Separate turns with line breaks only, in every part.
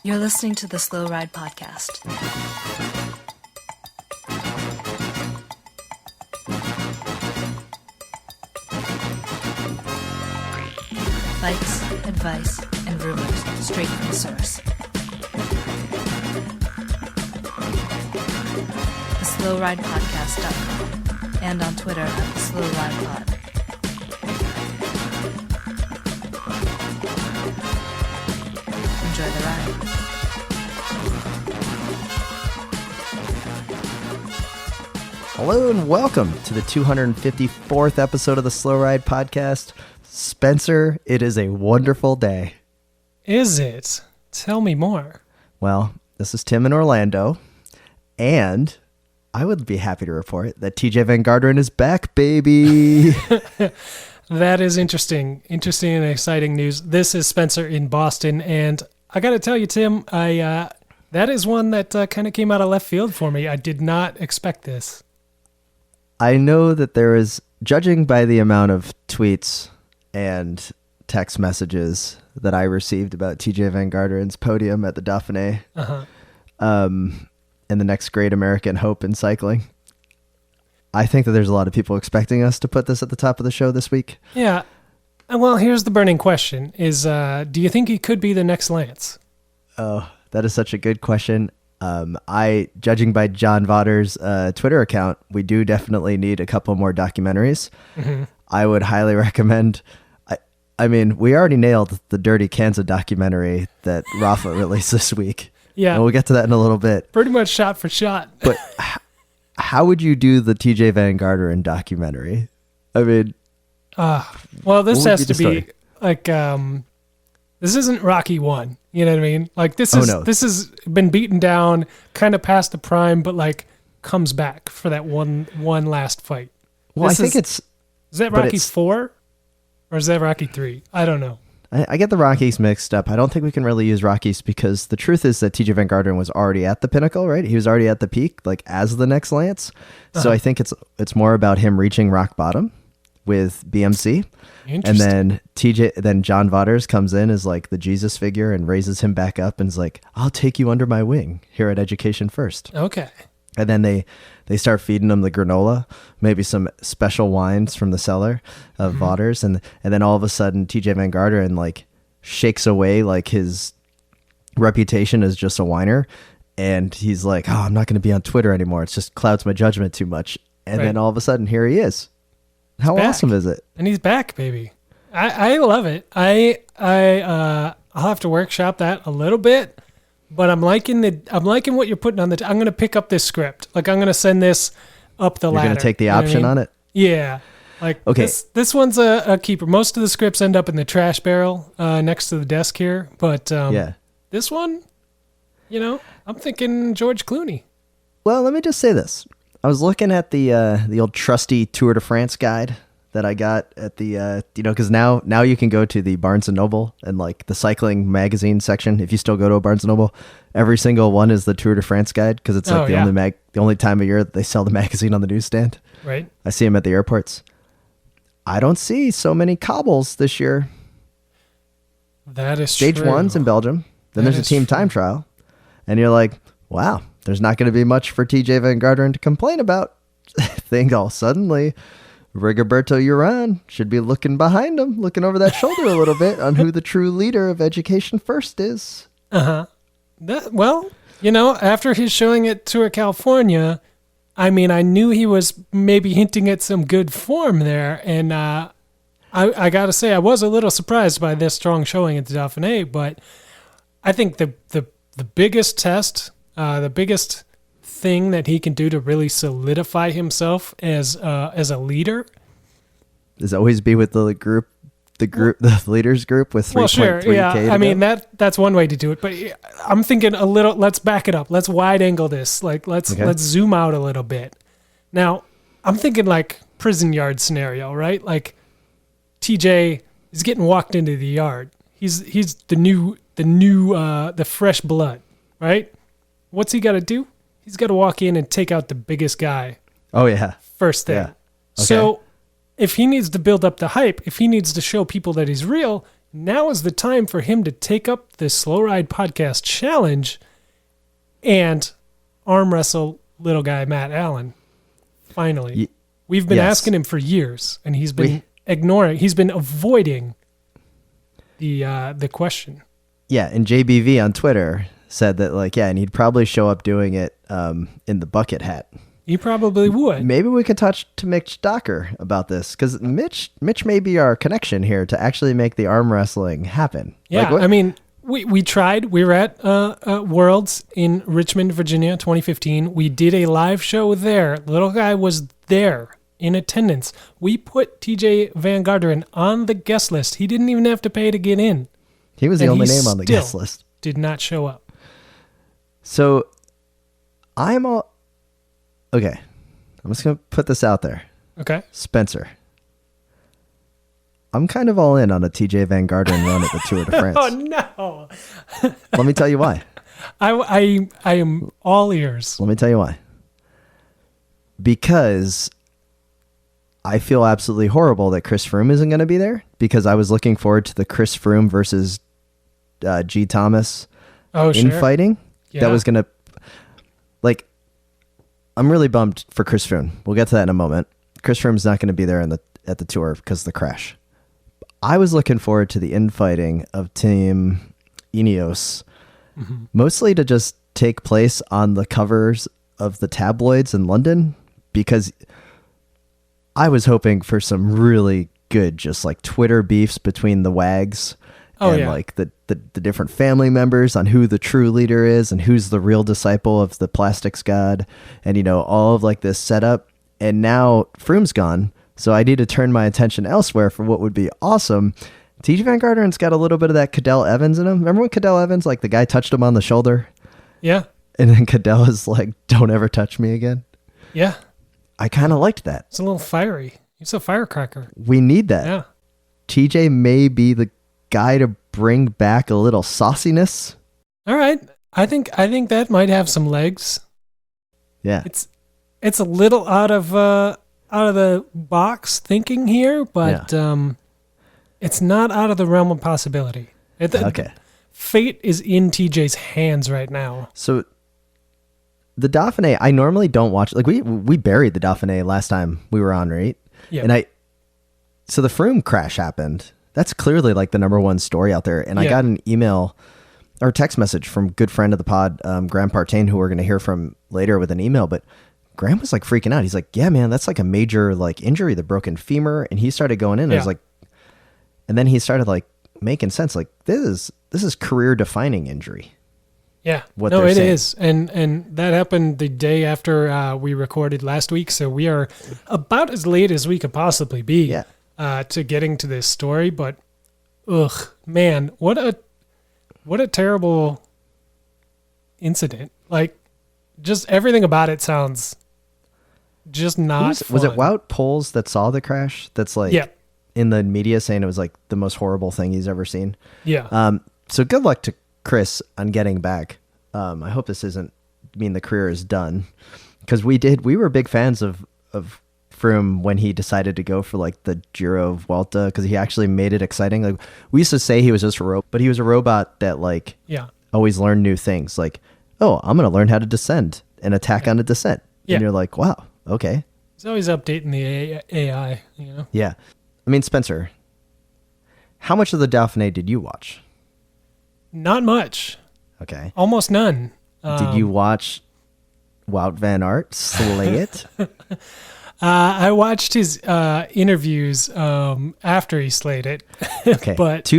You're listening to the Slow Ride Podcast. Bikes, advice, and rumors straight from the source. TheSlowRidePodcast.com and on Twitter at TheSlowRidePod. Enjoy the ride.
Hello and welcome to the 254th episode of the Slow Ride Podcast. Spencer, it is a wonderful day.
Is it? Tell me more.
Well, this is Tim in Orlando, and I would be happy to report that TeJay Van Garderen is back, baby.
That is interesting. Interesting and exciting news. This is Spencer in Boston, and I got to tell you, Tim, that is one that kind of came out of left field for me. I did not expect this.
I know that there is, judging by the amount of tweets and text messages that I received about TeJay Van Garderen's podium at the Dauphiné, and the next great American hope in cycling, I think that there's a lot of people expecting us to put this at the top of the show this week.
Yeah. Well, here's the burning question: is do you think he could be the next Lance?
Oh, that is such a good question. Judging by John Votter's Twitter account, we do definitely need a couple more documentaries. Mm-hmm. I would highly recommend. I mean, we already nailed the Dirty Kansas documentary that Rafa released this week.
Yeah,
and we'll get to that in a little bit.
Pretty much shot for shot.
But how would you do the TeJay Van Garderen documentary? I mean,
well, this has to be like, this isn't Rocky 1. You know what I mean? Like this has been beaten down, kind of past the prime, but like comes back for that one last fight.
Well, is
that Rocky 4 or is that Rocky 3? I don't know.
I get the Rockies mixed up. I don't think we can really use Rockies because the truth is that TeJay Van Garderen was already at the pinnacle, right? He was already at the peak, like as the next Lance. So I think it's more about him reaching rock bottom with BMC. And then then John Voters comes in as like the Jesus figure and raises him back up and is like, I'll take you under my wing here at Education First.
Okay.
And then they start feeding him the granola, maybe some special wines from the cellar of Voters. And then all of a sudden TeJay Van Garderen like shakes away like his reputation as just a whiner. And he's like, oh, I'm not going to be on Twitter anymore. It's just clouds my judgment too much. And then all of a sudden here he is. How awesome is it?
And he's back, baby. I love it. I'll have to workshop that a little bit, but I'm liking what you're putting on I'm going to pick up this script. Like I'm going to send this up the ladder.
You're going to take the option on it?
Yeah. Like okay. This one's a keeper. Most of the scripts end up in the trash barrel next to the desk here, but this one, I'm thinking George Clooney.
Well, let me just say this. I was looking at the old trusty Tour de France guide that I got at the, because now you can go to the Barnes & Noble and like the cycling magazine section. If you still go to a Barnes & Noble, every single one is the Tour de France guide because it's like the only time of year that they sell the magazine on the newsstand.
Right.
I see them at the airports. I don't see so many cobbles this year.
That is
Stage
true.
1's in Belgium. Then there's a team time trial. And you're like, wow, there's not going to be much for TeJay Van Garderen to complain about. Think all suddenly Rigoberto Urán should be looking behind him, looking over that shoulder a little bit on who the true leader of Education First is.
Well, after his showing at Tour California, I mean, I knew he was maybe hinting at some good form there, and I got to say, I was a little surprised by this strong showing at the Dauphiné, but I think the biggest test, the biggest thing that he can do to really solidify himself as a leader
is always be with the leaders group with 3.3K.
Well, sure, yeah. I mean that's one way to do it, but I'm thinking a little. Let's back it up. Let's wide angle this. Like let's zoom out a little bit. Now I'm thinking like prison yard scenario, right? Like TeJay is getting walked into the yard. He's the fresh blood, right? What's he got to do? He's got to walk in and take out the biggest guy.
Oh, yeah.
First thing. Yeah. Okay. So if he needs to build up the hype, if he needs to show people that he's real, now is the time for him to take up this Slow Ride Podcast challenge and arm wrestle little guy Matt Allen. Finally. We've been asking him for years, and he's been avoiding the question.
Yeah, and JBV on Twitter said that, like, and he'd probably show up doing it in the bucket hat.
He probably would.
Maybe we could talk to Mitch Docker about this, because Mitch may be our connection here to actually make the arm wrestling happen.
Yeah, I mean, we tried. We were at Worlds in Richmond, Virginia, 2015. We did a live show there. Little guy was there in attendance. We put TeJay Van Garderen on the guest list. He didn't even have to pay to get in.
He was the only name on the guest list.
Did not show up.
So okay, I'm just going to put this out there.
Okay.
Spencer, I'm kind of all in on a TeJay Van Garderen run at the Tour de France.
Oh, no.
Let me tell you why.
I am all ears.
Let me tell you why. Because I feel absolutely horrible that Chris Froome isn't going to be there, because I was looking forward to the Chris Froome versus G. Thomas infighting.
Yeah.
That was going to, like, I'm really bummed for Chris Froome. We'll get to that in a moment. Chris Froome's not going to be there at the Tour because of the crash. I was looking forward to the infighting of Team Ineos, mostly to just take place on the covers of the tabloids in London, because I was hoping for some really good, just like Twitter beefs between the wags like the different family members on who the true leader is and who's the real disciple of the plastics god, and, you know, all of like this setup. And now Froome's gone, so I need to turn my attention elsewhere for what would be awesome. TeJay Van Garderen's got a little bit of that Cadel Evans in him. Remember when Cadel Evans, like, the guy touched him on the shoulder?
Yeah.
And then Cadel is like, don't ever touch me again.
Yeah.
I kind of liked that.
It's a little fiery. He's a firecracker.
We need that.
Yeah.
TeJay may be the guy to bring back a little sauciness.
All right. I think that might have some legs.
Yeah.
It's a little out of the box thinking here, but it's not out of the realm of possibility.
Okay.
Fate is in TJ's hands right now.
So the Dauphiné, I normally don't watch. Like, we buried the Dauphiné last time we were on, right?
Yeah.
And so the Froome crash happened. That's clearly like the number one story out there. And I got an email or text message from good friend of the pod, Graham Partain, who we're going to hear from later with an email. But Graham was like freaking out. He's like, yeah, man, that's like a major like injury, the broken femur. And he started going in. And I was like, and then he started like making sense. Like, this is career defining injury.
Yeah,
It
is. And that happened the day after we recorded last week. So we are about as late as we could possibly be to getting to this story. But, man, what a terrible incident. Like, just everything about it sounds just not fun.
Was it Wout Poels that saw the crash? That's like in the media saying it was like the most horrible thing he's ever seen.
Yeah.
So good luck to Chris on getting back. I hope this doesn't mean the career is done, because we were big fans of Froome when he decided to go for like the Giro Vuelta, because he actually made it exciting. Like, we used to say he was just a robot, but he was a robot that like always learned new things. Like, oh, I'm going to learn how to descend and attack on a descent. And you're like, wow, okay.
He's always updating the AI, you know?
Yeah. I mean, Spencer, how much of the Dauphiné did you watch?
Not much.
Okay.
Almost none.
Did you watch Wout van Aert slay it?
I watched his interviews after he slayed it.
Okay.
But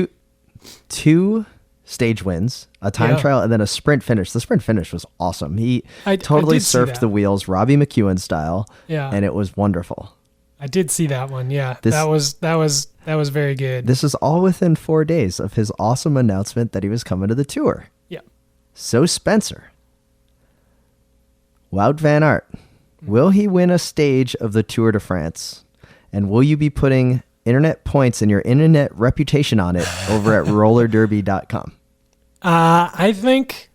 two stage wins, a time trial, and then a sprint finish. The sprint finish was awesome. He totally surfed the wheels, Robbie McEwen style.
Yeah.
And it was wonderful.
I did see that one. Yeah. That was very good.
This is all within 4 days of his awesome announcement that he was coming to the Tour.
Yeah.
So Spencer, Wout van Aert, will he win a stage of the Tour de France? And will you be putting internet points and your internet reputation on it over at rollerderby.com?
I think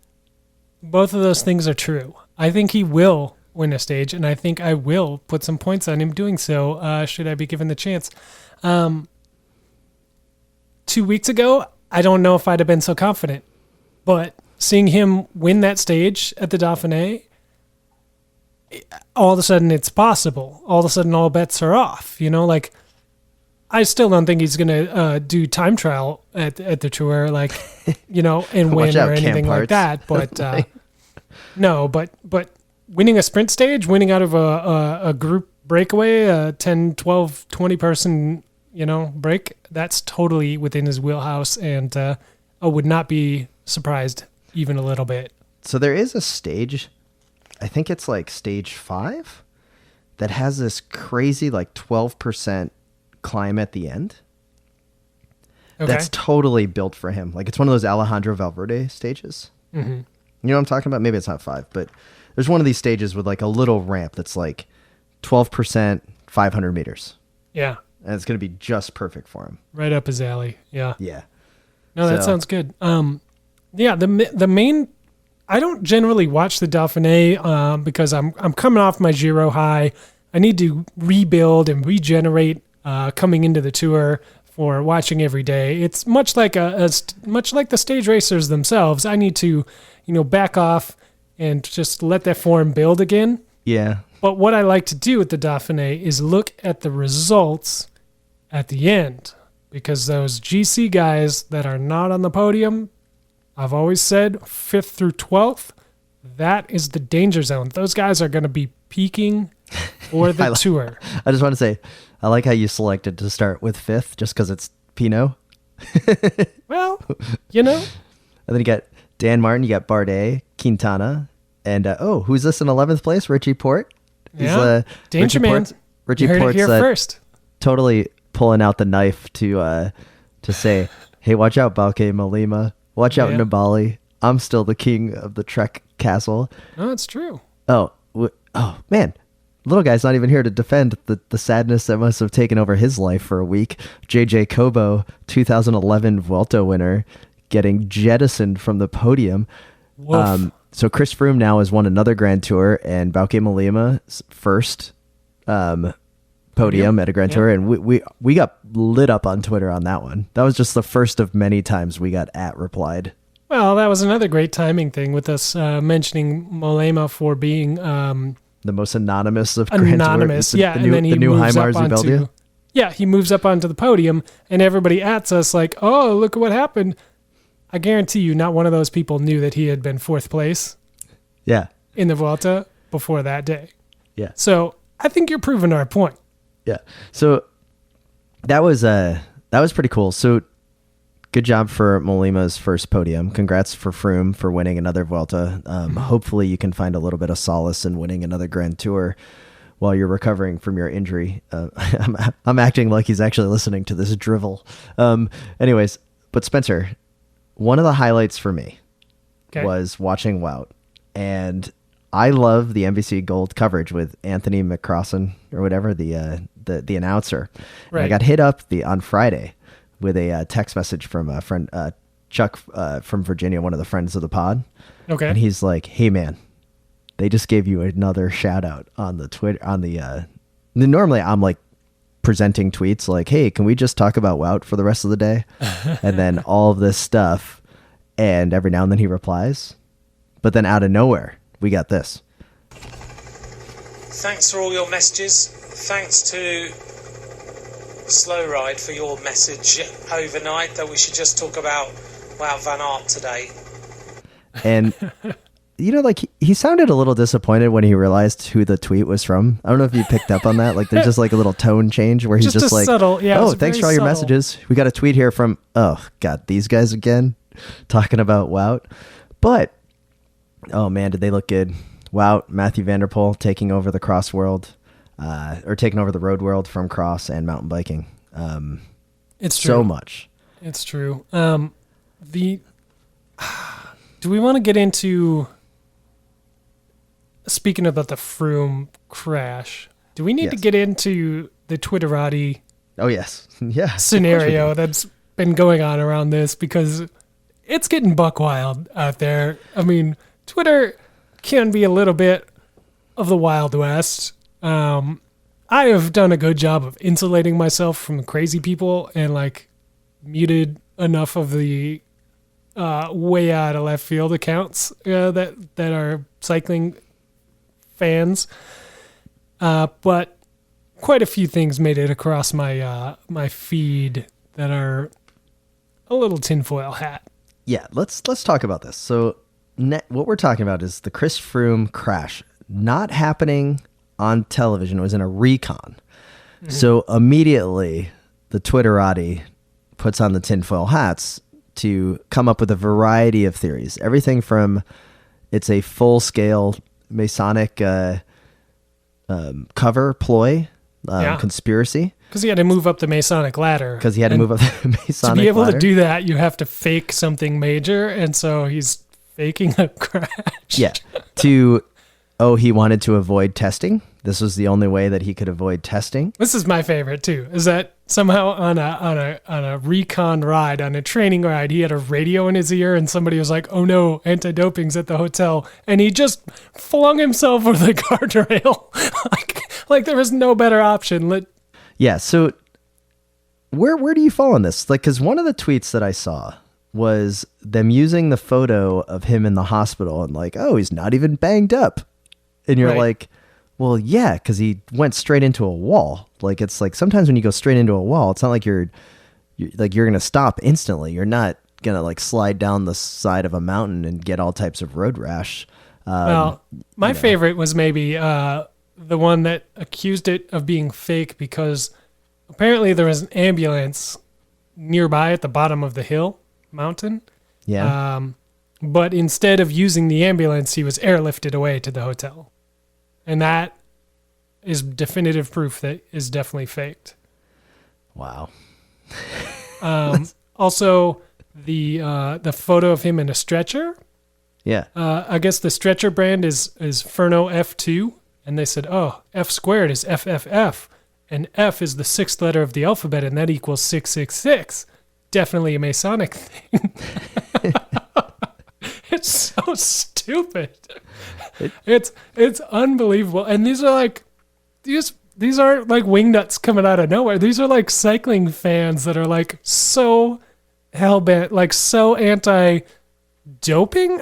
both of those things are true. I think he will win a stage, and I think I will put some points on him doing so, should I be given the chance. 2 weeks ago, I don't know if I'd have been so confident. But seeing him win that stage at the Dauphiné, all of a sudden it's possible. All of a sudden all bets are off. You know, like, I still don't think he's going to do time trial at the tour, like, you know, and win or anything like that. But no, but winning a sprint stage, winning out of a group breakaway, a 10, 12, 20 person, you know, break, that's totally within his wheelhouse. And I would not be surprised even a little bit.
So there is a stage, I think it's like stage 5, that has this crazy like 12% climb at the end. Okay. That's totally built for him. Like, it's one of those Alejandro Valverde stages. Mm-hmm. You know what I'm talking about? Maybe it's not 5, but there's one of these stages with like a little ramp that's like 12%, 500 meters.
Yeah.
And it's going to be just perfect for him.
Right up his alley. Yeah.
Yeah.
No, that sounds good. Yeah, the main, I don't generally watch the Dauphiné because I'm coming off my Giro high. I need to rebuild and regenerate coming into the tour for watching every day. It's much like much like the stage racers themselves. I need to, you know, back off and just let that form build again.
Yeah.
But what I like to do with the Dauphiné is look at the results at the end, because those GC guys that are not on the podium, I've always said 5th through 12th, that is the danger zone. Those guys are going to be peaking for the tour.
I just want to say, I like how you selected to start with 5th just because it's Pinot.
Well, you know.
And then you got Dan Martin, you got Bardet, Quintana, and who's this in 11th place? Richie Porte.
Yeah, danger man.
Richie
Porte's
here
first.
Totally pulling out the knife to say, hey, watch out, Bauke Malima. Watch out, Nibali. I'm still the king of the Trek Castle.
Oh, it's true.
Oh, man. Little guy's not even here to defend the sadness that must have taken over his life for a week. TeJay Cobo, 2011 Vuelta winner, getting jettisoned from the podium. So Chris Froome now has won another Grand Tour, and Bauke Molima's first podium at a Grand Tour, and we got lit up on Twitter on that one. That was just the first of many times we got replied.
Well, that was another great timing thing with us mentioning Molema for being
the most anonymous of Grand Tour.
And then he
the new
moves up
Heimars
onto, he moves up onto the podium, and everybody ats us like, oh, look at what happened. I guarantee you not one of those people knew that he had been 4th place in the Vuelta before that day.
Yeah.
So I think you're proving our point.
Yeah. So that was pretty cool. So good job for Molima's first podium. Congrats for Froome for winning another Vuelta. Hopefully you can find a little bit of solace in winning another Grand Tour while you're recovering from your injury. I'm acting like he's actually listening to this drivel. Anyways, but Spencer, one of the highlights for me was watching Wout, and I love the NBC Gold coverage with Anthony McCrossan or whatever, the announcer. Right. And I got hit up on Friday with a text message from a friend, Chuck from Virginia, one of the friends of the pod.
Okay.
And he's like, "Hey man, they just gave you another shout out on the Twitter normally I'm like presenting tweets like, hey, can we just talk about Wout for the rest of the day?" And then all of this stuff. And every now and then he replies, but then out of nowhere, we got this.
Thanks for all your messages. Thanks to Slow Ride for your message overnight that we should just talk about Wout van Aert today.
And you know, like he sounded a little disappointed when he realized who the tweet was from. I don't know if you picked up on that. Like there's just like a little tone change where he's just like,
subtle,
oh, thanks for all your messages. We got a tweet here from, oh God, these guys again talking about Wout. But, oh man, did they look good. Wout, Matthew Van Der Poel taking over the cross world, or taking over the road world from cross and mountain biking.
It's true.
So much.
It's true. Do we want to get into, speaking about the Froome crash, do we need to get into the Twitterati scenario that's been going on around this? Because it's getting buck wild out there. I mean, Twitter can be a little bit of the Wild West. I have done a good job of insulating myself from crazy people and like muted enough of the way out of left field accounts that are cycling fans. But quite a few things made it across my feed that are a little tinfoil hat.
Yeah, let's talk about this. So what we're talking about is the Chris Froome crash not happening on television. It was in a recon. Mm-hmm. So immediately the Twitterati puts on the tinfoil hats to come up with a variety of theories. Everything from it's a full-scale Masonic cover ploy, conspiracy.
Because he had to move up the Masonic ladder.
Because he had to move up the Masonic ladder.
To be able to do that, you have to fake something major, and so he's faking a crash.
Yeah. He wanted to avoid testing. This was the only way that he could avoid testing.
This is my favorite too, is that somehow on a recon ride, on a training ride, he had a radio in his ear and somebody was like, "Oh no, anti-doping's at the hotel." And he just flung himself over the guardrail. like there was no better option.
Yeah, so where do you fall on this? Like, because one of the tweets that I saw was them using the photo of him in the hospital and like, "Oh, he's not even banged up." And you're like, well, yeah, because he went straight into a wall. Like, it's like sometimes when you go straight into a wall, it's not like you're going to stop instantly. You're not going to like slide down the side of a mountain and get all types of road rash.
Well, my favorite was maybe the one that accused it of being fake because apparently there was an ambulance nearby at the bottom of the mountain.
Yeah.
But instead of using the ambulance, he was airlifted away to the hotel. And that is definitive proof that is definitely faked.
Wow.
Also, the photo of him in a stretcher.
Yeah.
I guess the stretcher brand is Furno F2. And they said, oh, F squared is FFF. And F is the sixth letter of the alphabet, and that equals 666. Definitely a Masonic thing. It's so stupid. It's unbelievable. And these are like these aren't like wingnuts coming out of nowhere. These are like cycling fans that are like so hell-bent, like so anti-doping,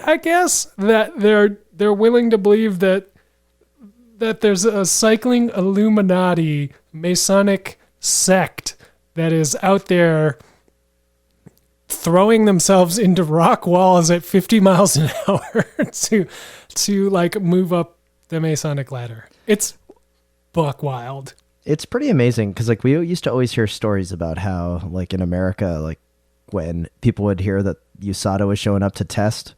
I guess, that they're willing to believe that there's a cycling Illuminati Masonic sect that is out there throwing themselves into rock walls at 50 miles an hour to like move up the Masonic ladder. It's buck wild.
It's pretty amazing because like we used to always hear stories about how like in America, like when people would hear that USADA was showing up to test,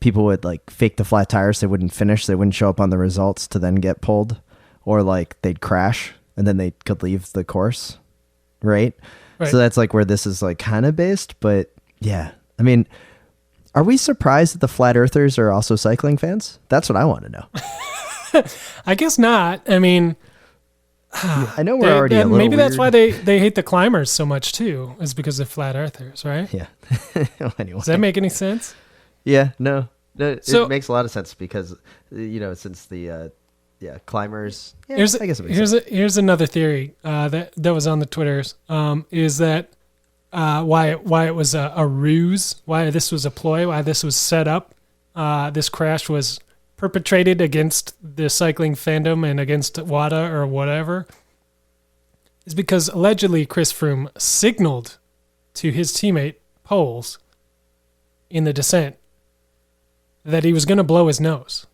people would like fake the flat tires. They wouldn't finish. They wouldn't show up on the results to then get pulled, or like they'd crash and then they could leave the course. Right. So that's like where this is like kind of based, but yeah, I mean, are we surprised that the flat earthers are also cycling fans? That's what I want to know.
I guess not. I mean,
I know we're already a little
maybe that's
weird.
why they hate the climbers so much too, is because of flat earthers, right?
Yeah. Well, anyway.
Does that make any sense?
Yeah, no, it makes a lot of sense because, since the, climbers, I guess it makes sense.
Here's another theory that was on the Twitters, is that why it was a ruse, why this was a ploy, why this was set up. This crash was perpetrated against the cycling fandom and against WADA or whatever, is because allegedly Chris Froome signaled to his teammate Poles in the descent that he was going to blow his nose.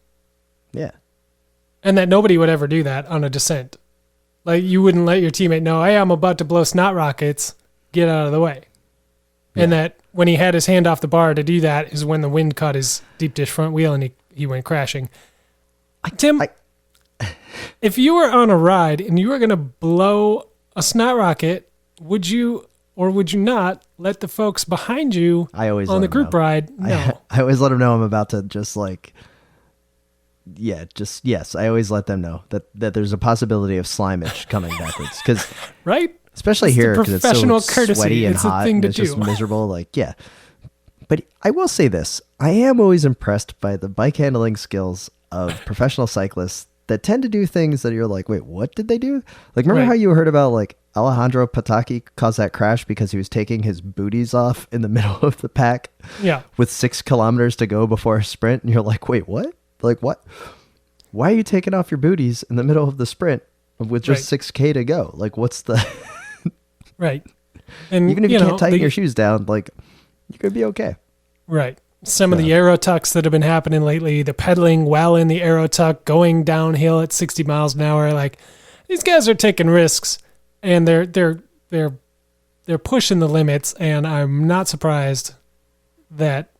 Yeah.
And that nobody would ever do that on a descent. Like, you wouldn't let your teammate know, hey, I'm about to blow snot rockets, get out of the way. Yeah. And that when he had his hand off the bar to do that is when the wind caught his deep dish front wheel and he went crashing. Tim, if you were on a ride and you were going to blow a snot rocket, would you or would you not let the folks behind you on the group ride know?
I always let them know I'm about to just like... yes. I always let them know that there's a possibility of slimage coming backwards. Because
right?
Especially
it's
here because it's so
courtesy.
sweaty and hot and it's just miserable. Like, yeah. But I will say this. I am always impressed by the bike handling skills of professional cyclists that tend to do things that you're like, wait, what did they do? Like, remember how you heard about like Alejandro Pataki caused that crash because he was taking his booties off in the middle of the pack.
Yeah.
With 6 kilometers to go before a sprint. And you're like, wait, what? Like, what? Why are you taking off your booties in the middle of the sprint with just 6K to go? Like, what's the...
Right. And
even if you can't tighten your shoes down, like, you could be okay.
Right. Some of the aero tucks that have been happening lately, the pedaling well in the aero tuck, going downhill at 60 miles an hour. Like, these guys are taking risks, and they're pushing the limits. And I'm not surprised that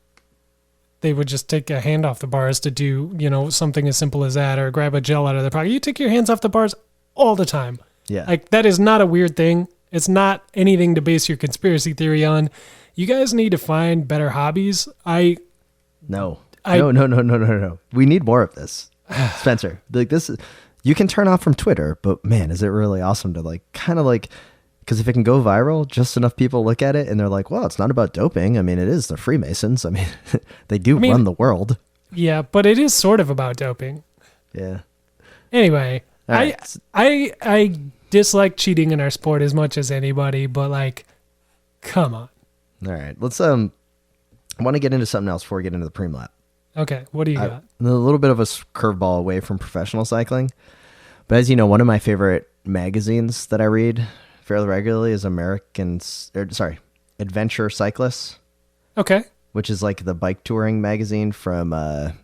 they would just take a hand off the bars to do, something as simple as that, or grab a gel out of their pocket. You take your hands off the bars all the time.
Yeah.
Like, that is not a weird thing. It's not anything to base your conspiracy theory on. You guys need to find better hobbies.
No. We need more of this, Spencer. Like, this is, you can turn off from Twitter, but man, is it really awesome to because if it can go viral, just enough people look at it and they're like, well, it's not about doping. I mean, it is the Freemasons. I mean, they run the world.
Yeah, but it is sort of about doping.
Yeah.
Anyway,
right.
I dislike cheating in our sport as much as anybody, but like, come on.
All right, let's I want to get into something else before we get into the preem lap.
Okay, what do you got?
A little bit of a curveball away from professional cycling, but as you know, one of my favorite magazines that I read fairly regularly is Adventure Cyclists.
Okay,
which is like the bike touring magazine from the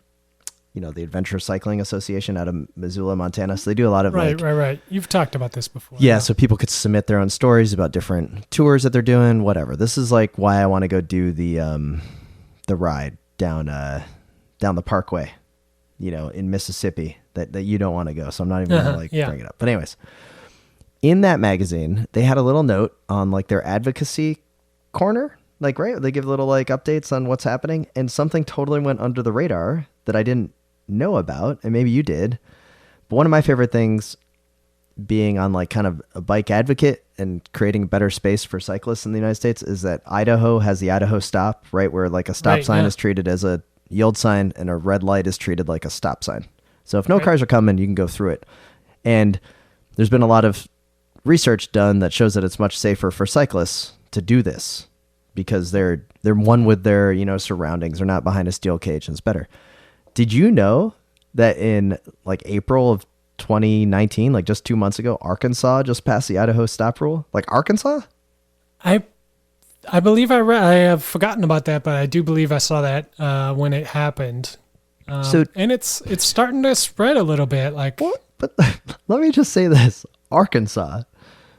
Adventure Cycling Association out of Missoula, Montana. So they do a lot of
right. You've talked about this before.
Yeah, so people could submit their own stories about different tours that they're doing, whatever. This is like why I want to go do the ride down the Parkway, in Mississippi that you don't want to go. So I'm not even going to bring it up. But anyways, in that magazine, they had a little note on like their advocacy corner, like, right? They give little like updates on what's happening, and something totally went under the radar that I didn't know about, and maybe you did. But one of my favorite things, being on like kind of a bike advocate and creating better space for cyclists in the United States, is that Idaho has the Idaho stop, right? Where like a stop sign is treated as a yield sign and a red light is treated like a stop sign. So if no cars are coming, you can go through it. And there's been a lot of research done that shows that it's much safer for cyclists to do this because they're one with their, surroundings. They're not behind a steel cage, and it's better. Did you know that in like April of 2019, like just 2 months ago, Arkansas just passed the Idaho stop rule? Like Arkansas?
I believe I have forgotten about that, but I do believe I saw that when it happened. And it's starting to spread a little bit. Like,
what? But let me just say this: Arkansas.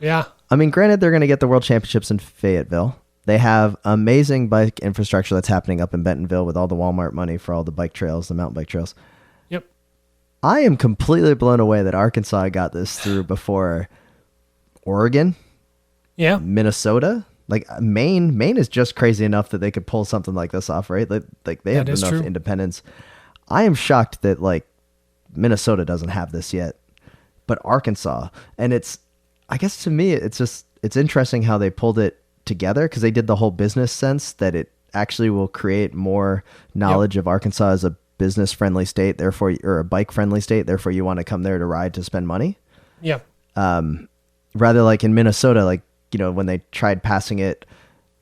Yeah.
I mean, granted, they're going to get the World Championships in Fayetteville. They have amazing bike infrastructure that's happening up in Bentonville with all the Walmart money for all the bike trails, the mountain bike trails.
Yep.
I am completely blown away that Arkansas got this through before Oregon.
Yeah.
Minnesota. Like Maine is just crazy enough that they could pull something like this off, right? Like they have enough independence. I am shocked that like Minnesota doesn't have this yet, but Arkansas, and I guess to me, it's interesting how they pulled it together, because they did the whole business sense that it actually will create more knowledge of Arkansas as a business friendly state, therefore, or a bike friendly state. Therefore you want to come there to ride to spend money.
Yeah.
Rather like in Minnesota, like, when they tried passing it,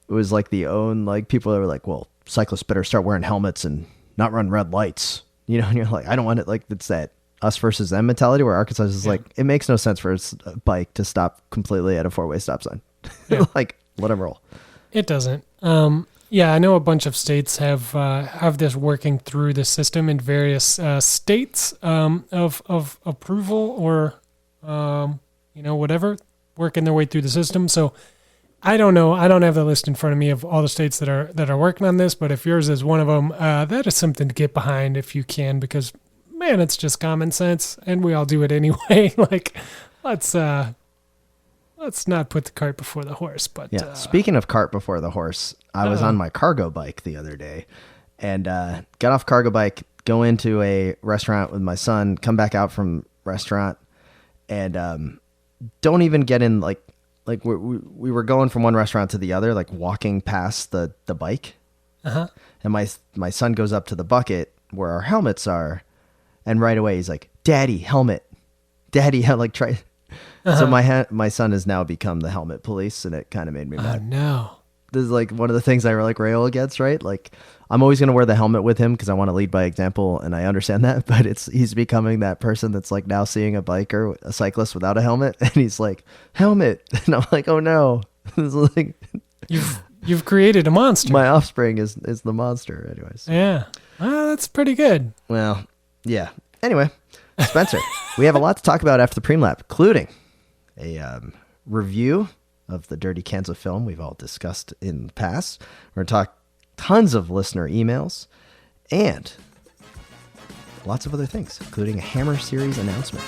it was like people that were like, well, cyclists better start wearing helmets and not run red lights, and you're like, I don't want it. Like, it's that us versus them mentality where Arkansas is like, it makes no sense for a bike to stop completely at a 4-way stop sign. Yeah. Like, let them roll.
It doesn't. Yeah, I know a bunch of states have this working through the system in various states of approval or whatever, working their way through the system. So I don't know. I don't have the list in front of me of all the states that are working on this. But if yours is one of them, that is something to get behind if you can, because man, it's just common sense, and we all do it anyway. Like, let's not put the cart before the horse. But
yeah, speaking of cart before the horse, I was on my cargo bike the other day, and got off cargo bike, go into a restaurant with my son, come back out from restaurant, and don't even get in. Like we were going from one restaurant to the other, like walking past the bike, and my son goes up to the bucket where our helmets are, and right away he's like, "Daddy, helmet, Daddy," like try. So my son has now become the helmet police, and it kind of made me
Oh,
mad.
no.
This is like one of the things I like rail against, right? Like I'm always going to wear the helmet with him because I want to lead by example, and I understand that, but he's becoming that person that's like now seeing a biker, a cyclist without a helmet, and he's like, helmet. And I'm like, oh no. This is like
You've created a monster.
my offspring is the monster anyways.
Yeah. Well, that's pretty good.
Well, yeah. Anyway, Spencer, we have a lot to talk about after the pre-lap, including a review of the Dirty Kansas film we've all discussed in the past. We're going to talk tons of listener emails and lots of other things, including a Hammer series announcement.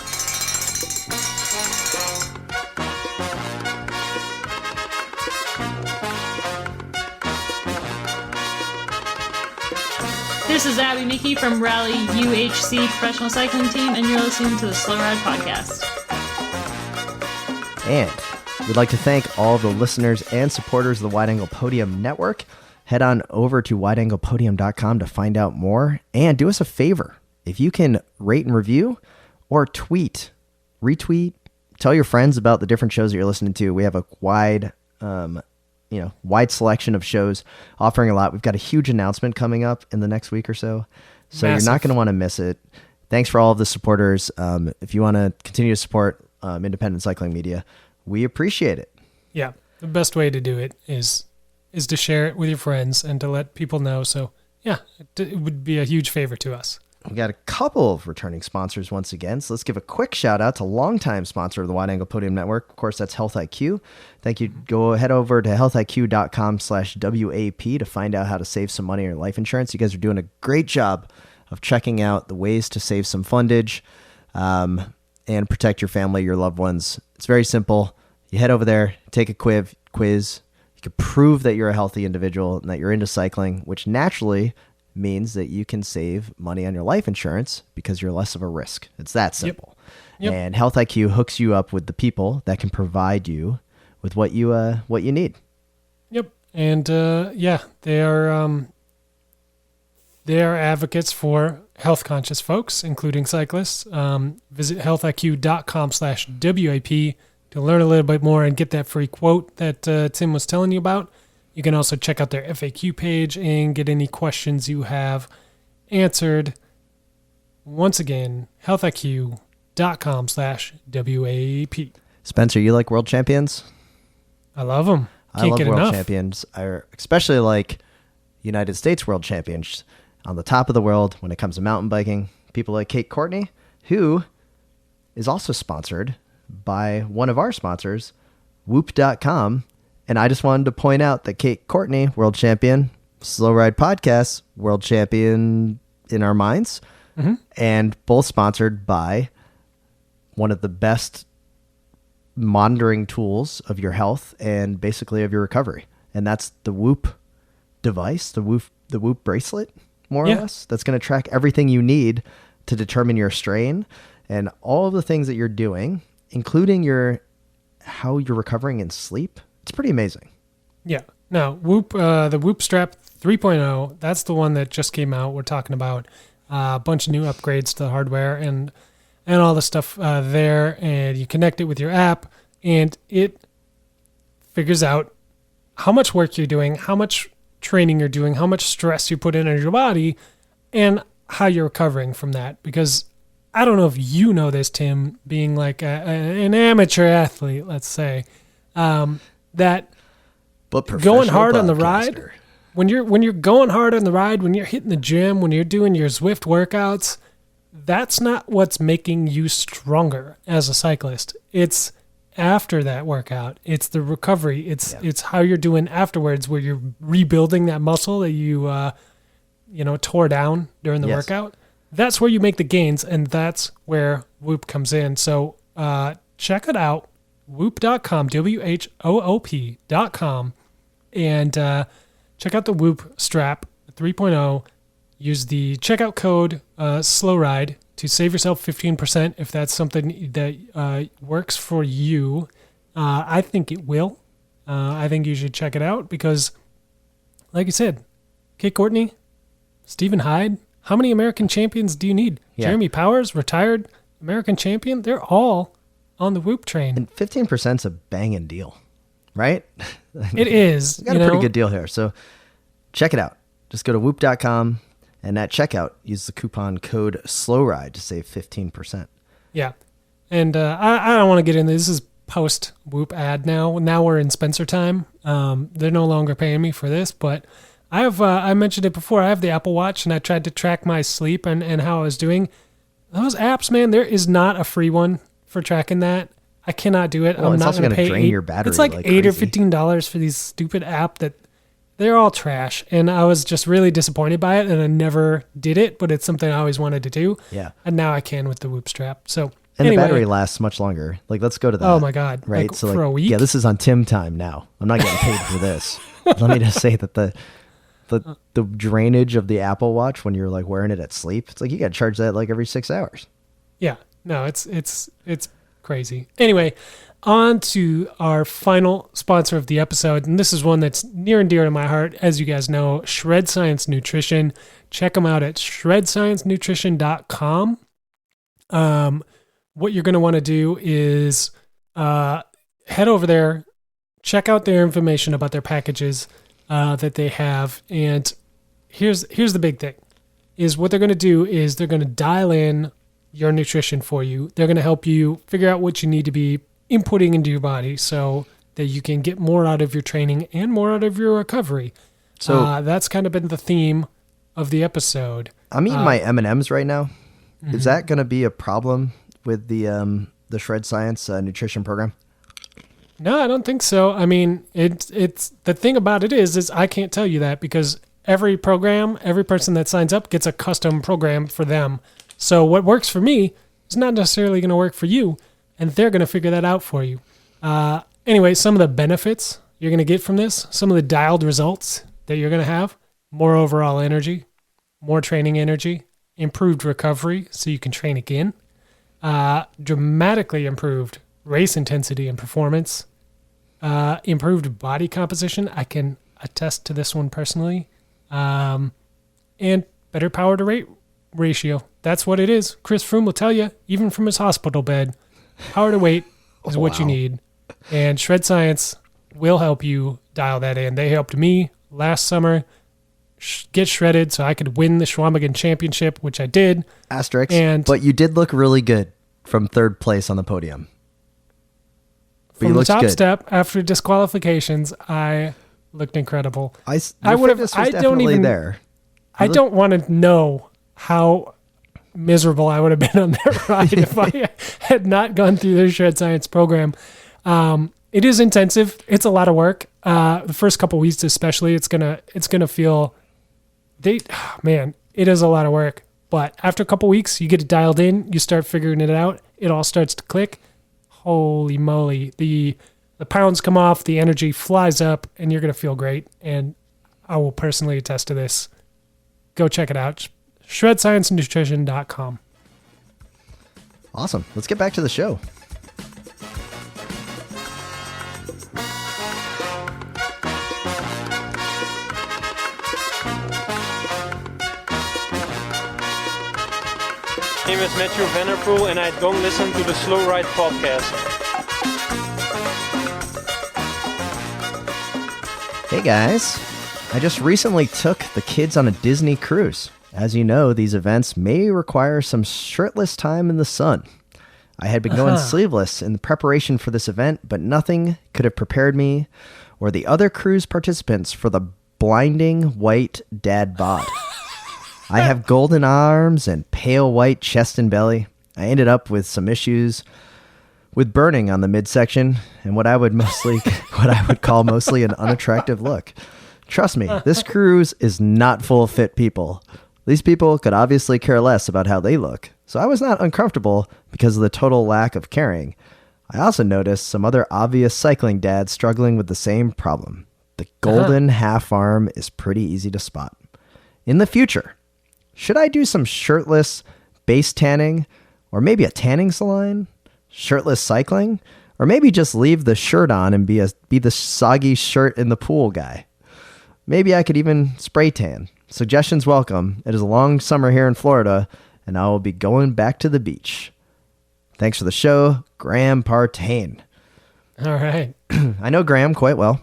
This is Abby Mickey from Rally UHC Professional Cycling Team, and you're listening to the Slow Ride Podcast.
And we'd like to thank all the listeners and supporters of the Wide Angle Podium Network. Head on over to wideanglepodium.com to find out more. And do us a favor. If you can rate and review or tweet, retweet, tell your friends about the different shows that you're listening to. We have a wide selection of shows offering a lot. We've got a huge announcement coming up in the next week or so. So
Massive.
You're not going to want to miss it. Thanks for all of the supporters. If you want to continue to support independent cycling media, we appreciate it.
Yeah. The best way to do it is to share it with your friends and to let people know. So yeah, it would be a huge favor to us.
We got a couple of returning sponsors once again. So let's give a quick shout out to longtime sponsor of the Wide Angle Podium Network. Of course, that's Health IQ. Thank you. Go head over to healthiq.com/WAP to find out how to save some money on your life insurance. You guys are doing a great job of checking out the ways to save some fundage and protect your family, your loved ones. It's very simple. You head over there, take a quiz. You can prove that you're a healthy individual and that you're into cycling, which naturally means that you can save money on your life insurance because you're less of a risk. It's that simple.
Yep.
And Health IQ hooks you up with the people that can provide you with what you need.
Yep. And they are advocates for health conscious folks, including cyclists. Visit healthiq.com/WAP to learn a little bit more and get that free quote that Tim was telling you about. You can also check out their FAQ page and get any questions you have answered. Once again, healthiq.com/WAP.
Spencer, you like world champions?
I love them.
I
Can't
love
get
world
enough.
champions. I especially like United States world champions on the top of the world when it comes to mountain biking. People like Kate Courtney, who is also sponsored by one of our sponsors, Whoop.com. And I just wanted to point out that Kate Courtney, world champion, Slow Ride Podcast, world champion in our minds, and both sponsored by one of the best monitoring tools of your health and basically of your recovery. And that's the Whoop device, the Whoop bracelet, more or less. That's going to track everything you need to determine your strain and all of the things that you're doing, including how you're recovering in sleep. It's pretty amazing. Yeah.
Now, Whoop, the Whoop Strap 3.0, that's the one that just came out. We're talking about a bunch of new upgrades to the hardware and all the stuff there. And you connect it with your app, and it figures out how much work you're doing, how much training you're doing, how much stress you put in on your body, and how you're recovering from that. Because I don't know if you know this, Tim, being like an amateur athlete, let's say, that going hard on the ride, when you're going hard on the ride, when you're hitting the gym, when you're doing your Zwift workouts, that's not what's making you stronger as a cyclist. It's after that workout. It's the recovery. It's how you're doing afterwards, where you're rebuilding that muscle that you tore down during the workout. That's where you make the gains, and that's where Whoop comes in. So check it out. Whoop.com, WHOOP.com, and check out the Whoop Strap 3.0. Use the checkout code SLOWRIDE to save yourself 15% if that's something that works for you. I think it will. I think you should check it out because, like you said, Kate Courtney, Stephen Hyde, how many American champions do you need?
Yeah.
Jeremy Powers, retired American champion. They're all on the Whoop train.
And 15% is a banging deal, right?
It is.
We got a pretty good deal here. So check it out. Just go to whoop.com and at checkout, use the coupon code SLOWRIDE to save 15%.
Yeah. And I don't want to get into this. This is post Whoop ad now. Now we're in Spencer time. They're no longer paying me for this, but I have, I mentioned it before. I have the Apple Watch and I tried to track my sleep and how I was doing. Those apps, man, there is not a free one for tracking that. I cannot do it.
Well,
I'm
it's
not
also
going to pay.
drain your battery.
It's like $8 or
crazy.
$15 for these stupid app that they're all trash. And I was just really disappointed by it, and I never did it. But it's something I always wanted to do.
Yeah.
And now I can with the Whoop strap. So
And
anyway,
the battery lasts much longer. Like, let's go to that.
oh my God!
Right.
Like,
So
for a week.
yeah, this is on Tim time now. I'm not getting paid for this. Let me just say that the drainage of the Apple Watch when you're like wearing it at sleep, it's like you got to charge that like every 6 hours.
Yeah, no, it's crazy. Anyway, on to our final sponsor of the episode, and this is one that's near and dear to my heart, as you guys know, Shred Science Nutrition. Check them out at shredsciencenutrition.com. What you're going to want to do is head over there, check out their information about their packages that they have, and here's the big thing, is what they're going to do is they're going to dial in your nutrition for you. They're going to help you figure out what you need to be inputting into your body so that you can get more out of your training and more out of your recovery. So that's kind of been the theme of the episode.
I'm eating my M&Ms right now. Is that going to be a problem with the Shred Science nutrition program?
No, I don't think so. I mean, it's the thing about it is I can't tell you that because every program, every person that signs up gets a custom program for them. So what works for me is not necessarily going to work for you, and they're going to figure that out for you. Anyway, some of the benefits you're going to get from this, some of the dialed results that you're going to have, more overall energy, more training energy, improved recovery so you can train again, dramatically improved race intensity and performance, improved body composition. I can attest to this one personally, and better power to rate ratio. That's what it is. Chris Froome will tell you, even from his hospital bed, power to weight is what you need. And Shred Science will help you dial that in. They helped me last summer get shredded so I could win the Schwamigan Championship, which I did.
Asterisk.
And
but you did look really good from third place on the podium. But
from the top step after disqualifications, I looked incredible.
I
don't want to know how miserable I would have been on that ride if I had not gone through the Shred Science program. It is intensive. It's a lot of work. The first couple weeks, especially, it's gonna feel. Man, it is a lot of work. But after a couple weeks, you get it dialed in. You start figuring it out. It all starts to click. Holy moly! The pounds come off. The energy flies up, and you're gonna feel great. And I will personally attest to this. Go check it out. ShredScienceNutrition.com.
Awesome. Let's get back to the show.
My name is Matthew Vanderpool, and I don't listen to the Slow Ride podcast.
Hey guys, I just recently took the kids on a Disney cruise. As you know, these events may require some shirtless time in the sun. I had been going sleeveless in the preparation for this event, but nothing could have prepared me or the other cruise participants for the blinding white dad bod. I have golden arms and pale white chest and belly. I ended up with some issues with burning on the midsection and what I would call mostly an unattractive look. Trust me, this cruise is not full of fit people. These people could obviously care less about how they look, so I was not uncomfortable because of the total lack of caring. I also noticed some other obvious cycling dads struggling with the same problem. The golden half arm is pretty easy to spot. In the future, should I do some shirtless base tanning, or maybe a tanning salon, shirtless cycling, or maybe just leave the shirt on and be the soggy shirt in the pool guy? Maybe I could even spray tan. Suggestions welcome. It is a long summer here in Florida, and I will be going back to the beach. Thanks for the show, Graham Partain.
All right.
I know Graham quite well.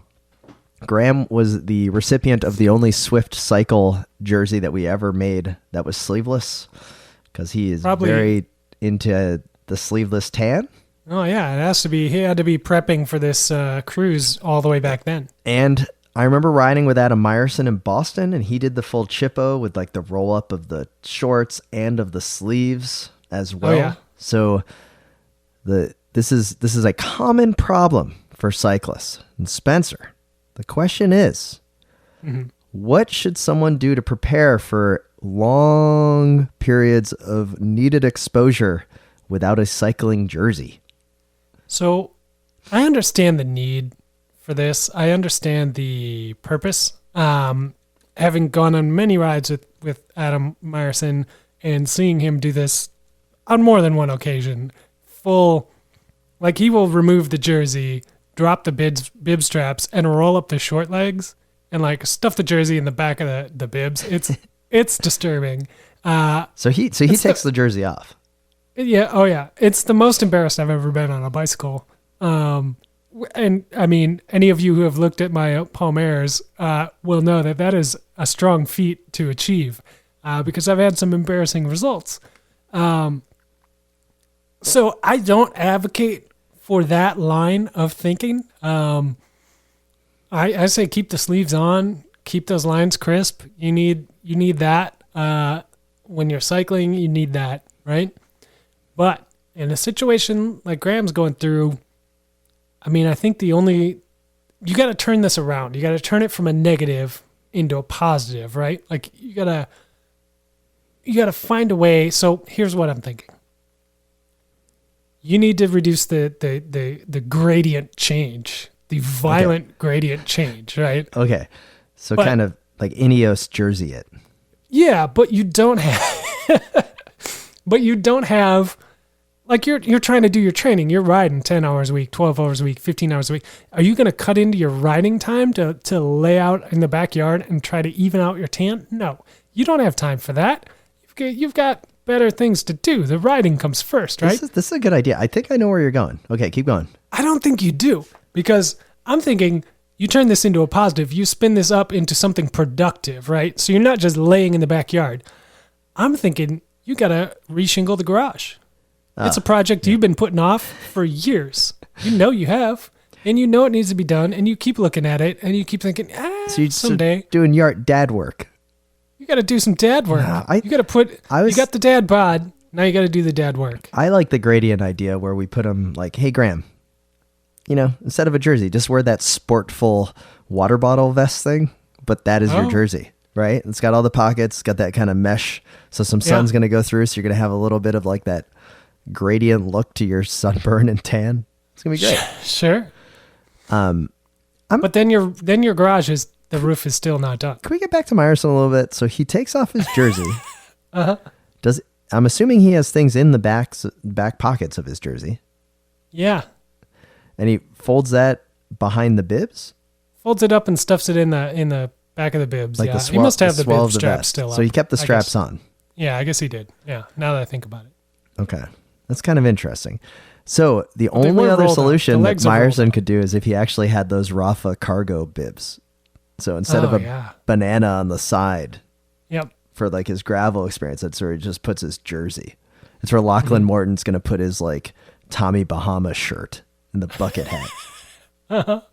Graham was the recipient of the only Swift Cycle jersey that we ever made that was sleeveless, because he is very into the sleeveless tan.
Oh yeah, it has to be. He had to be prepping for this cruise all the way back then.
And I remember riding with Adam Meyerson in Boston, and he did the full chippo with like the roll up of the shorts and of the sleeves as well.
Oh, yeah.
So this is a common problem for cyclists. And Spencer, the question is, what should someone do to prepare for long periods of needed exposure without a cycling jersey?
So I understand the need for this. I understand the purpose. Having gone on many rides with Adam Meyerson and seeing him do this on more than one occasion, like he will remove the jersey, drop the bib straps, and roll up the short legs and like stuff the jersey in the back of the bibs. It's disturbing.
So he takes the jersey off.
Yeah. Oh yeah. It's the most embarrassed I've ever been on a bicycle. And I mean, any of you who have looked at my Palmares will know that is a strong feat to achieve because I've had some embarrassing results. So I don't advocate for that line of thinking. I say keep the sleeves on, keep those lines crisp. You need that when you're cycling. You need that, right? But in a situation like Graham's going through, I mean, I think you got to turn this around. You got to turn it from a negative into a positive, right? Like you got to find a way. So here's what I'm thinking. You need to reduce the gradient change, the violent gradient change, right?
Okay. So kind of like Ineos jersey it.
Yeah, but you don't have like you're trying to do your training. You're riding 10 hours a week, 12 hours a week, 15 hours a week. Are you going to cut into your riding time to lay out in the backyard and try to even out your tan? No, you don't have time for that. You've got better things to do. The riding comes first, right?
This is a good idea. I think I know where you're going. Okay, keep going.
I don't think you do, because I'm thinking you turn this into a positive. You spin this up into something productive, right? So you're not just laying in the backyard. I'm thinking you got to reshingle the garage. It's a project you've been putting off for years. You know you have, and you know it needs to be done, and you keep looking at it, and you keep thinking, someday.
Doing dad work.
You got to do some dad work. You got to you got the dad bod. Now you got to do the dad work.
I like the gradient idea where we put them like, hey, Graham, instead of a jersey, just wear that sportful water bottle vest thing, but that is your jersey, right? It's got all the pockets, got that kind of mesh, so some sun's going to go through, so you're going to have a little bit of like that gradient look to your sunburn and tan. It's going to be great.
Sure. But then your garage the roof is still not done.
Can we get back to Meyerson a little bit? So he takes off his jersey. I'm assuming he has things in the back pockets of his jersey.
Yeah.
And he folds that behind the bibs?
Folds it up and stuffs it in the back of the bibs.
Like
he must have the bib straps still up.
So he kept the straps on.
Yeah, I guess he did. Yeah, now that I think about it.
Okay. That's kind of interesting. So the only other solution that Meyerson could do is if he actually had those Rafa cargo bibs. So instead of a banana on the side for like his gravel experience, that's where he just puts his jersey. It's where Lachlan Morton's going to put his like Tommy Bahama shirt and the bucket hat.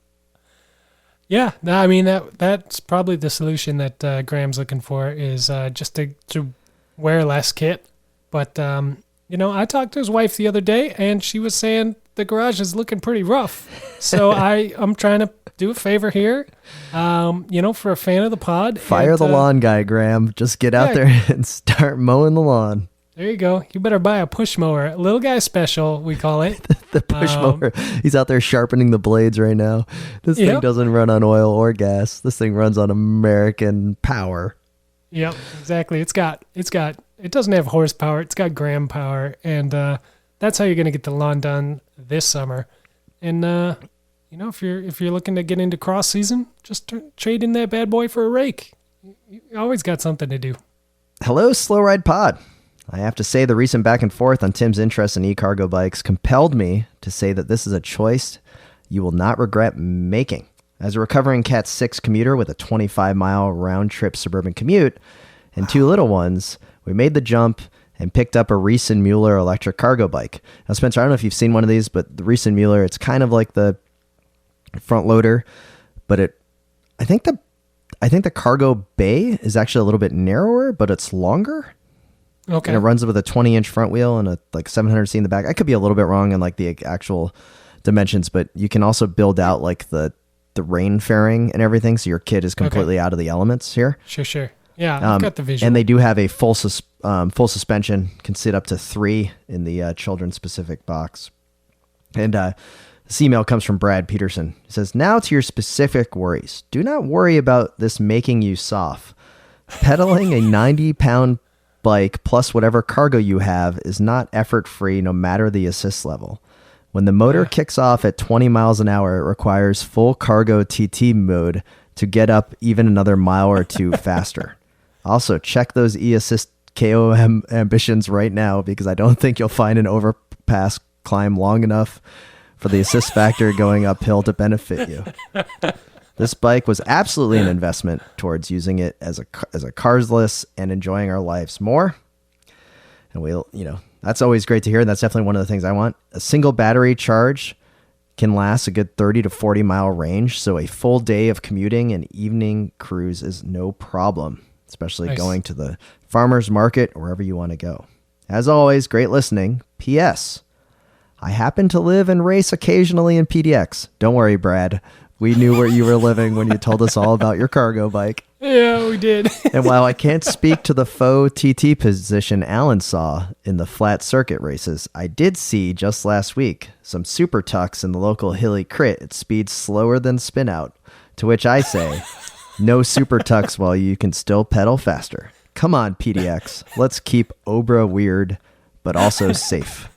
Yeah, no, I mean that's probably the solution that Graham's looking for is just to wear less kit. But I talked to his wife the other day, and she was saying the garage is looking pretty rough. So I'm trying to do a favor here, for a fan of the pod.
Fire the lawn guy, Graham. Just get out there and start mowing the lawn.
There you go. You better buy a push mower. Little guy special, we call it.
The push mower. He's out there sharpening the blades right now. This thing doesn't run on oil or gas. This thing runs on American power.
Yep, exactly. It doesn't have horsepower. It's got Graham power. And that's how you're going to get the lawn done this summer. And, if you're looking to get into cross season, just trade in that bad boy for a rake. You always got something to do.
Hello, Slow Ride Pod. I have to say the recent back and forth on Tim's interest in e-cargo bikes compelled me to say that this is a choice you will not regret making. As a recovering Cat 6 commuter with a 25-mile round-trip suburban commute and 2 little ones, we made the jump and picked up a Reese & Mueller electric cargo bike. Now, Spencer, I don't know if you've seen one of these, but the Reese & Mueller, it's kind of like the front loader, but I think the cargo bay is actually a little bit narrower, but it's longer.
Okay.
And it runs with a 20-inch front wheel and a 700C in the back. I could be a little bit wrong in like the actual dimensions, but you can also build out like the rain fairing and everything, so your kid is completely out of the elements here.
Sure. Yeah, I've got the visual.
And they do have a full suspension, can sit up to 3 in the children's specific box. And this email comes from Brad Peterson. He says, now to your specific worries. Do not worry about this making you soft. Pedaling a 90-pound bike plus whatever cargo you have is not effort-free no matter the assist level. When the motor kicks off at 20 miles an hour, it requires full cargo TT mode to get up even another mile or 2 faster. Also, check those e-assist KOM ambitions right now, because I don't think you'll find an overpass climb long enough for the assist factor going uphill to benefit you. This bike was absolutely an investment towards using it as a carsless and enjoying our lives more. And that's always great to hear. And that's definitely one of the things I want. A single battery charge can last a good 30 to 40 mile range. So a full day of commuting and evening cruise is no problem, especially going to the farmer's market or wherever you want to go. As always, great listening. P.S. I happen to live and race occasionally in PDX. Don't worry, Brad. We knew where you were living when you told us all about your cargo bike.
Yeah, we did.
And while I can't speak to the faux TT position Alan saw in the flat circuit races, I did see just last week some super tucks in the local hilly crit at speeds slower than spin out, to which I say, no super tucks while you can still pedal faster. Come on, PDX. Let's keep Obra weird, but also safe.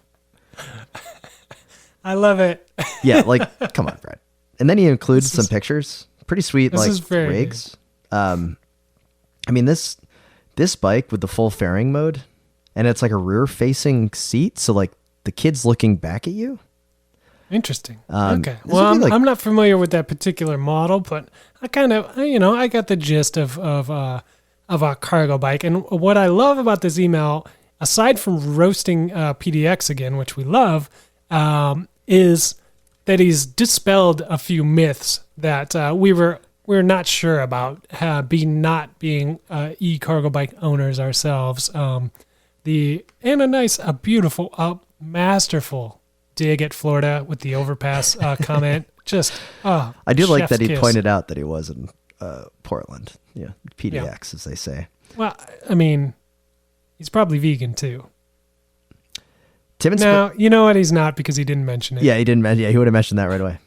I love it.
Yeah, come on, Brad. And then he includes some pictures. Pretty sweet, rigs. This bike with the full fairing mode, and it's like a rear-facing seat, so like the kid's looking back at you.
Interesting. Okay. Well, I'm not familiar with that particular model, but I kind of, I got the gist of a cargo bike. And what I love about this email, aside from roasting PDX again, which we love, is that he's dispelled a few myths that we're not sure about not being e-cargo bike owners ourselves. A beautiful, masterful dig at Florida with the overpass comment. I
do like that he pointed out that he was in Portland. Yeah, PDX, as they say.
Well, I mean, he's probably vegan too.
Tim and
no, you know what? He's not, because he didn't mention it.
Yeah, he didn't. Yeah, he would have mentioned that right away.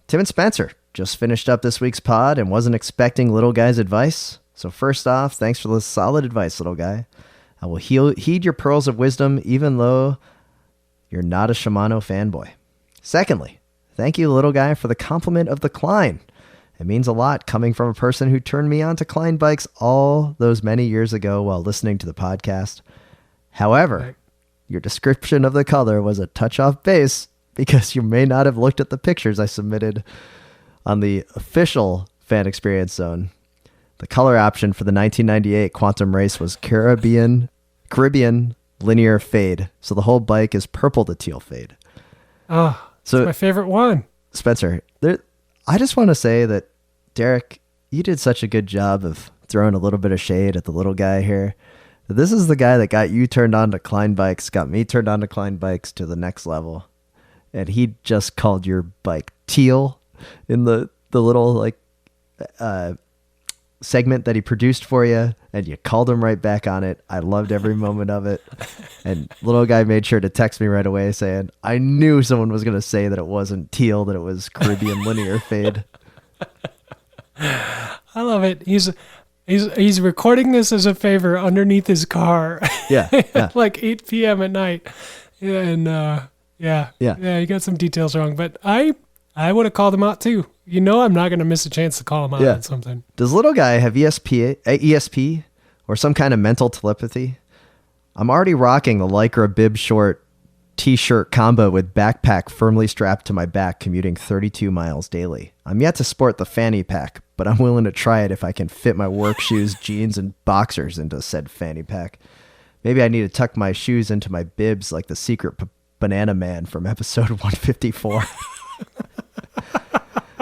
Tim and Spencer just finished up this week's pod and wasn't expecting little guy's advice. So first off, thanks for the solid advice, little guy. I will heed your pearls of wisdom, even though you're not a Shimano fanboy. Secondly, thank you, little guy, for the compliment of the Klein. It means a lot coming from a person who turned me on to Klein bikes all those many years ago while listening to the podcast. However, your description of the color was a touch off base, because you may not have looked at the pictures I submitted on the official Fan Experience Zone. The color option for the 1998 Quantum Race was Caribbean linear fade. So the whole bike is purple to teal fade.
Oh, so it's my favorite one.
Spencer, I just want to say that, Derek, you did such a good job of throwing a little bit of shade at the little guy here. This is the guy that got you turned on to Klein bikes, got me turned on to Klein bikes to the next level. And he just called your bike teal in the little segment that he produced for you, and you called him right back on it. I loved every moment of it. And little guy made sure to text me right away saying, I knew someone was going to say that it wasn't teal, that it was Caribbean linear fade.
I love it. He's recording this as a favor underneath his car.
Yeah.
At like 8 p.m. at night. And you got some details wrong, but I would have called him out too. I'm not going to miss a chance to call him out on something.
Does little guy have ESP or some kind of mental telepathy? I'm already rocking the Lycra bib short t-shirt combo with backpack firmly strapped to my back, commuting 32 miles daily. I'm yet to sport the fanny pack, but I'm willing to try it if I can fit my work shoes, jeans, and boxers into said fanny pack. Maybe I need to tuck my shoes into my bibs like the secret banana man from episode 154.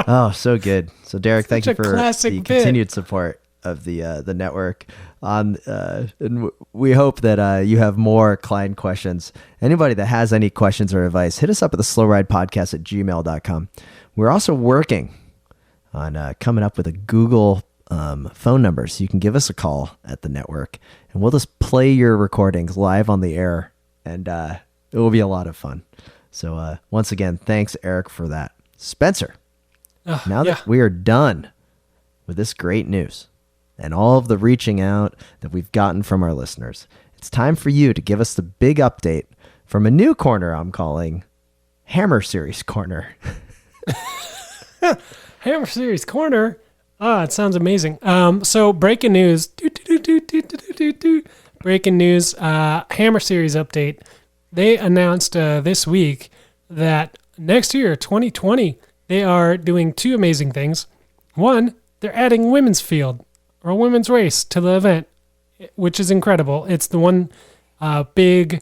Oh, so good. So Derek, thank you for the continued support of the network. And we hope that you have more client questions. Anybody that has any questions or advice, hit us up at the slowridepodcast@gmail.com. We're also working on coming up with a Google phone number so you can give us a call at the network, and we'll just play your recordings live on the air, and it will be a lot of fun. So once again, thanks, Eric, for that. Spencer, now that we are done with this great news and all of the reaching out that we've gotten from our listeners, it's time for you to give us the big update from a new corner I'm calling Hammer Series Corner.
Hammer Series Corner. It sounds amazing. So breaking news. Breaking news. Hammer Series update. They announced this week that next year, 2020, they are doing two amazing things. One, they're adding women's field or a women's race to the event, which is incredible. It's the one big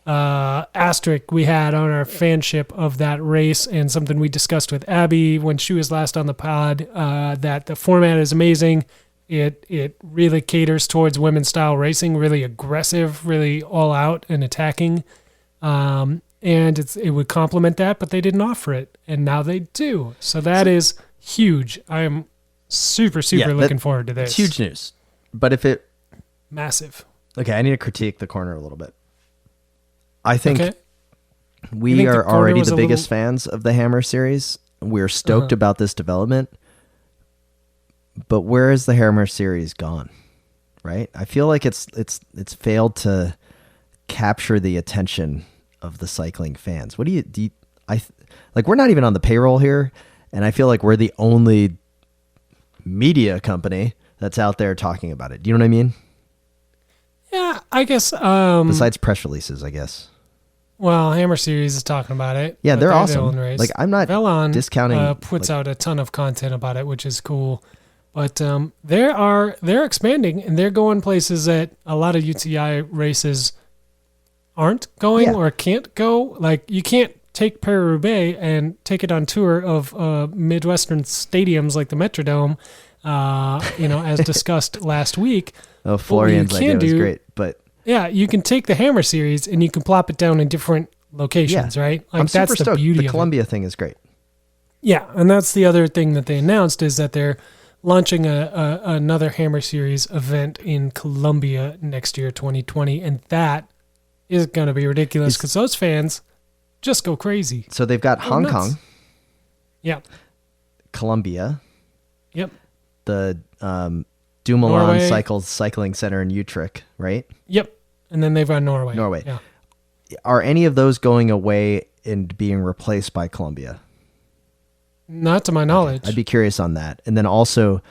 asterisk we had on our fanship of that race, and something we discussed with Abby when she was last on the pod, that the format is amazing. It really caters towards women's style racing, really aggressive, really all out and attacking. And it would complement that, but they didn't offer it, and now they do. So that is huge. I am super looking forward to this.
It's huge news. But if it...
Massive.
Okay, I need to critique the corner a little bit. I think we
think
are already the biggest fans of the Hammer series. We're stoked about this development. But where is the Hammer series gone? Right? I feel like it's failed to capture the attention of the cycling fans. What do you like, we're not even on the payroll here, and I feel like we're the only media company that's out there talking about it. Do you know what I mean?
Yeah, I guess
besides press releases, I guess.
Well, Hammer Series is talking about it.
Yeah, they're awesome.
Race.
Like, I'm not
Velon,
discounting.
Puts out a ton of content about it, which is cool. But they're expanding, and they're going places that a lot of UTI races aren't going or can't go. Like, you can't take Paris-Roubaix and take it on tour of Midwestern stadiums like the Metrodome, as discussed last week.
Oh, Florian's idea was great, but...
Yeah, you can take the Hammer series and you can plop it down in different locations, right? Like,
I'm
that's
super stoked.
The beauty
The
of
Columbia
it.
thing is great.
Yeah, and that's the other thing that they announced, is that they're launching another Hammer series event in Columbia next year, 2020, and that is going to be ridiculous because those fans just go crazy.
So they've got Hong Kong.
Yep.
Columbia.
Yep.
The Dumoulin Cycling Center in Utrecht, right?
Yep. And then they've got Norway. Yeah.
Are any of those going away and being replaced by Columbia?
Not to my knowledge.
I'd be curious on that. And then also,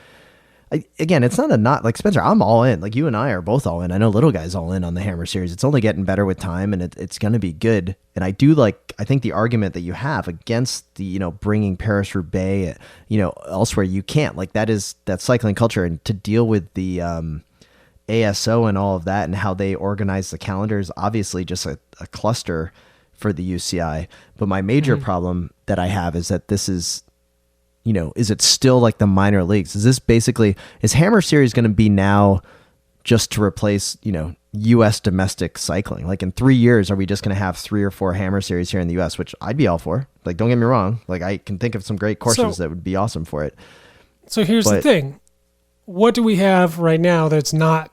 again, it's not like Spencer, I'm all in. Like, you and I are both all in. I know Little Guy's all in on the Hammer series. It's only getting better with time, and it's going to be good. And I think the argument that you have against the, bringing Paris-Roubaix, elsewhere, you can't. Like, that's cycling culture, and to deal with the ASO and all of that and how they organize the calendar is obviously just a cluster for the UCI. But my major problem that I have is that this is, is it still like the minor leagues? Is Hammer Series going to be now just to replace, U.S. domestic cycling? Like, in 3 years, are we just going to have 3 or 4 Hammer Series here in the U.S., which I'd be all for? Like, don't get me wrong. Like, I can think of some great courses that would be awesome for it.
So here's the thing. What do we have right now that's not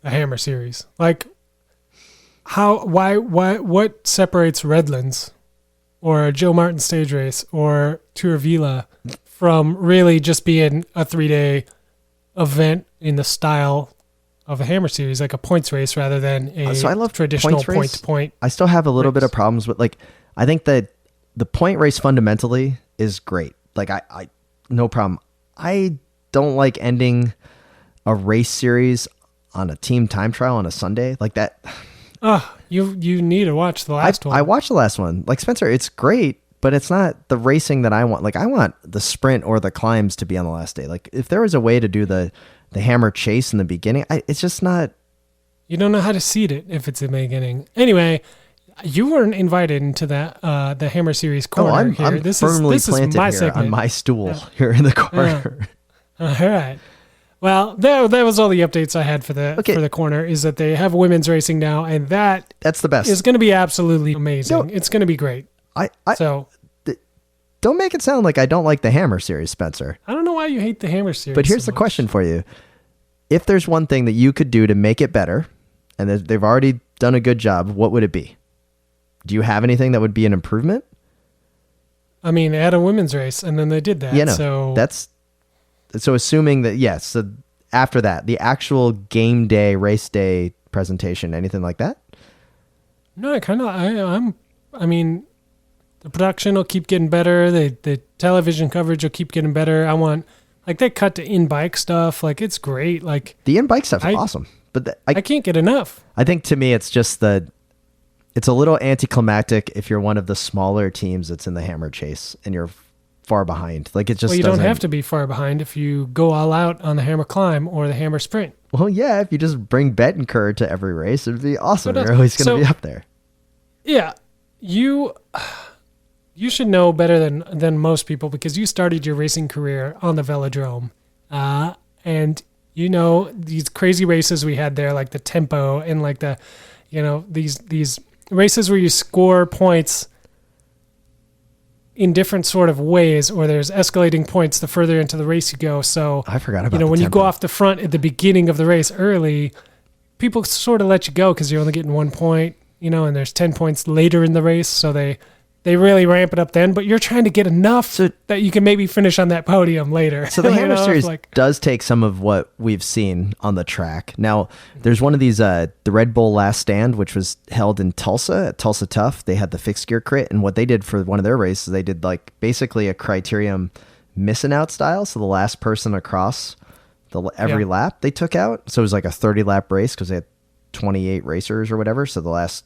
a Hammer Series? Like, what separates Redlands or a Joe Martin stage race or Tour Vila from really just being a 3-day event in the style of a Hammer Series, like a points race rather than a
so I love
traditional point-to-point.
I still have a little bit of problems with, like, I think that the point race fundamentally is great. Like, I no problem. I don't like ending a race series on a team time trial on a Sunday like that.
Oh, you need to watch the last one.
I watched the last one. Like Spencer, it's great, but it's not the racing that I want. Like I want the sprint or the climbs to be on the last day. Like if there was a way to do the hammer chase in the beginning, it's just not.
You don't know how to seed it if it's in the beginning. Anyway, you weren't invited into that the Hammer Series corner here.
I'm firmly planted
my
here
segment.
on my stool here in the corner.
All right. Well, that was all the updates I had for the corner. Is that they have women's racing now, and
that's the best.
Is going to be absolutely amazing. It's going to be great.
Don't make it sound like I don't like the Hammer Series, Spencer.
I don't know why you hate the Hammer Series.
But here's the question for you: if there's one thing that you could do to make it better, and they've already done a good job, what would it be? Do you have anything that would be an improvement?
I mean, add a women's race, and then they did that.
Yeah, no, so assuming that, yes, so after that, the actual game day, race day presentation, anything like that?
No, I mean, the production will keep getting better. The television coverage will keep getting better. They cut to in-bike stuff. Like, it's great. Like
the in-bike stuff is awesome. But
I can't get enough.
I think to me, it's just it's a little anticlimactic if you're one of the smaller teams that's in the hammer chase and you're far behind. Like it just.
Well, you don't have to be far behind if you go all out on the hammer climb or the hammer sprint.
Well, yeah, if you just bring Bettencourt to every race, it'd be awesome. You're always going to be up there.
Yeah, you should know better than most people because you started your racing career on the velodrome, and you know these crazy races we had there, like the tempo and like the, these races where you score points in different sort of ways, or there's escalating points the further into the race you go. So
I forgot about
when
the
you go
tempo.
off the front at the beginning of the race early, people sort of let you go because you're only getting 1 point, and there's 10 points later in the race. So they really ramp it up then, but you're trying to get enough that you can maybe finish on that podium later.
So the Hammer Series does take some of what we've seen on the track. Now, there's one of these, the Red Bull Last Stand, which was held in Tulsa, at Tulsa Tough. They had the fixed gear crit, and what they did for one of their races, they did basically a criterium missing out style. So the last person across every lap they took out. So it was like a 30-lap race because they had 28 racers or whatever. So the last,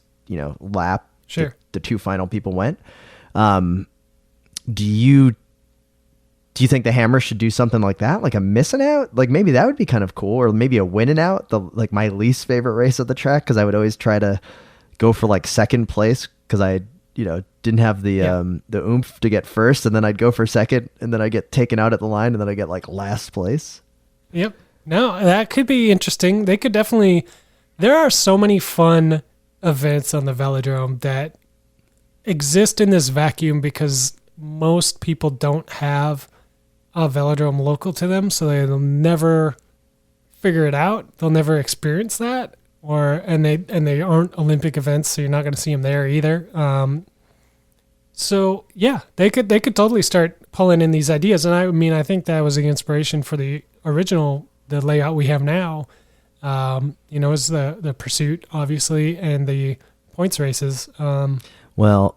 lap,
sure,
the two final people went. Do you think the Hammer should do something like that, like a missing out? Like maybe that would be kind of cool, or maybe a winning out. My least favorite race of the track, because I would always try to go for second place because I didn't have the oomph to get first, and then I'd go for second, and then I get taken out at the line, and then I get last place.
Yep. No, that could be interesting. They could definitely. There are so many fun events on the velodrome that exist in this vacuum because most people don't have a velodrome local to them, so they'll never figure it out. They'll never experience that, and they aren't Olympic events, so you're not going to see them there either. So yeah, they could totally start pulling in these ideas, and I think that was the inspiration for the layout we have now. Is the pursuit obviously and the points races.
Well,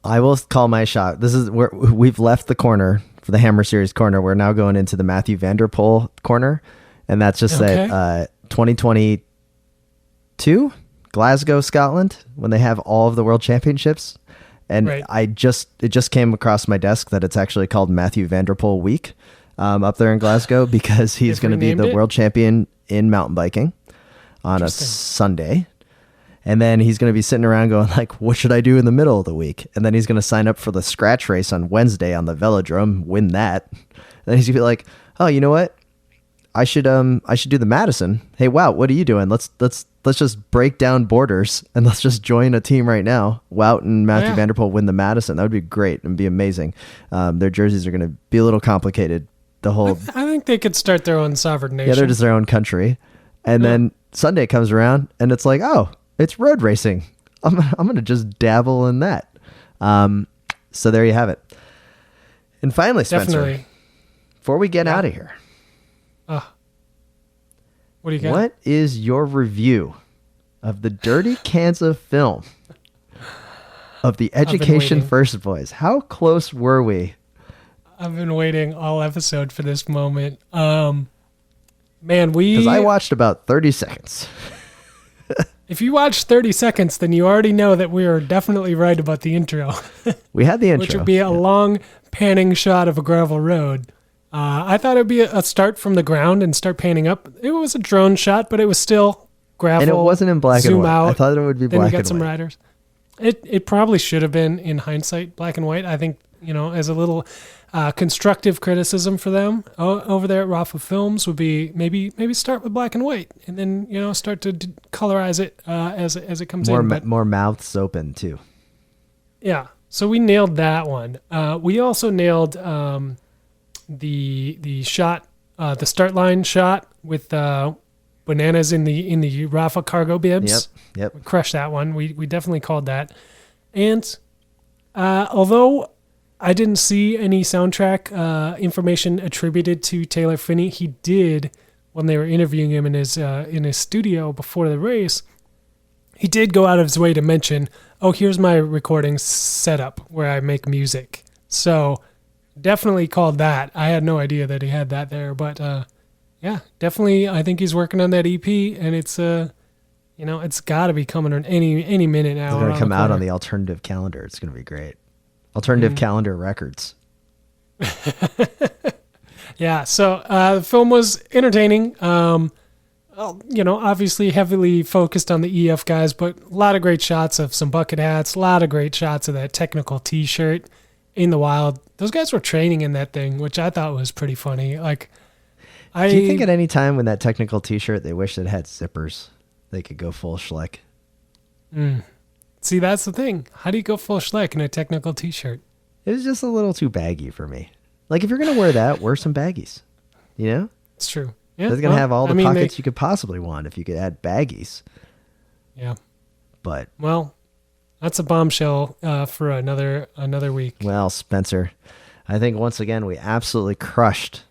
I will call my shot. This is where we've left the corner for the Hammer Series corner. We're now going into the Matthew van der Poel corner, and that's just that 2022 Glasgow, Scotland, when they have all of the World Championships. And
right.
it just came across my desk that it's actually called Matthew van der Poel Week up there in Glasgow because he's going to be the world champion in mountain biking on a Sunday. And then he's going to be sitting around going what should I do in the middle of the week? And then he's going to sign up for the scratch race on Wednesday on the velodrome, win that. And then he's going to be like, oh, you know what? I should do the Madison. Hey, Wout, what are you doing? Let's just break down borders and let's just join a team right now. Wout and Matthew van der Poel win the Madison. That would be great and be amazing. Their jerseys are going to be a little complicated. I
think they could start their own sovereign nation.
Yeah, they're just their own country. And then Sunday comes around and it's oh, it's road racing. I'm going to just dabble in that. So there you have it. And finally, Spencer,
definitely.
Before we get out of here,
what do you got?
What is your review of the Dirty Kansas film of the Education First Boys? How close were we?
I've been waiting all episode for this moment. Man,
because I watched about 30 seconds.
If you watch 30 seconds, then you already know that we are definitely right about the intro.
We had the intro.
Which would be a long panning shot of a gravel road. I thought it would be a start from the ground and start panning up. It was a drone shot, but it was still gravel.
And it wasn't in black and
zoom
white.
out,
I thought it would be
then
black
you got
and
some
white.
riders. It probably should have been, in hindsight, black and white. I think, as a little constructive criticism for them over there at Rafa Films would be maybe start with black and white and then, start to colorize it as it comes in.
More mouths open, too.
Yeah. So we nailed that one. We also nailed the shot, the start line shot with bananas in the Rafa cargo bibs.
Yep.
We crushed that one. We definitely called that. And although I didn't see any soundtrack information attributed to Taylor Phinney, he did, when they were interviewing him in his studio before the race, he did go out of his way to mention, oh, here's my recording setup where I make music. So definitely called that. I had no idea that he had that there, but yeah, definitely. I think he's working on that EP, and it's it's got to be coming on any minute now.
It's going to come out on the alternative calendar. It's going to be great. Alternative calendar records.
Yeah. So the film was entertaining. Obviously heavily focused on the EF guys, but a lot of great shots of some bucket hats, a lot of great shots of that technical T-shirt in the wild. Those guys were training in that thing, which I thought was pretty funny. Like,
do you think at any time when that technical T-shirt, they wish it had zippers? They could go full Schleck.
See, that's the thing. How do you go full Schleck in a technical T-shirt?
It was just a little too baggy for me. Like, if you're going to wear that, wear some baggies.
It's true. Yeah,
It's going to have all the pockets you could possibly want if you could add baggies.
Yeah.
But,
well, that's a bombshell for another week.
well, Spencer, I think once again we absolutely crushed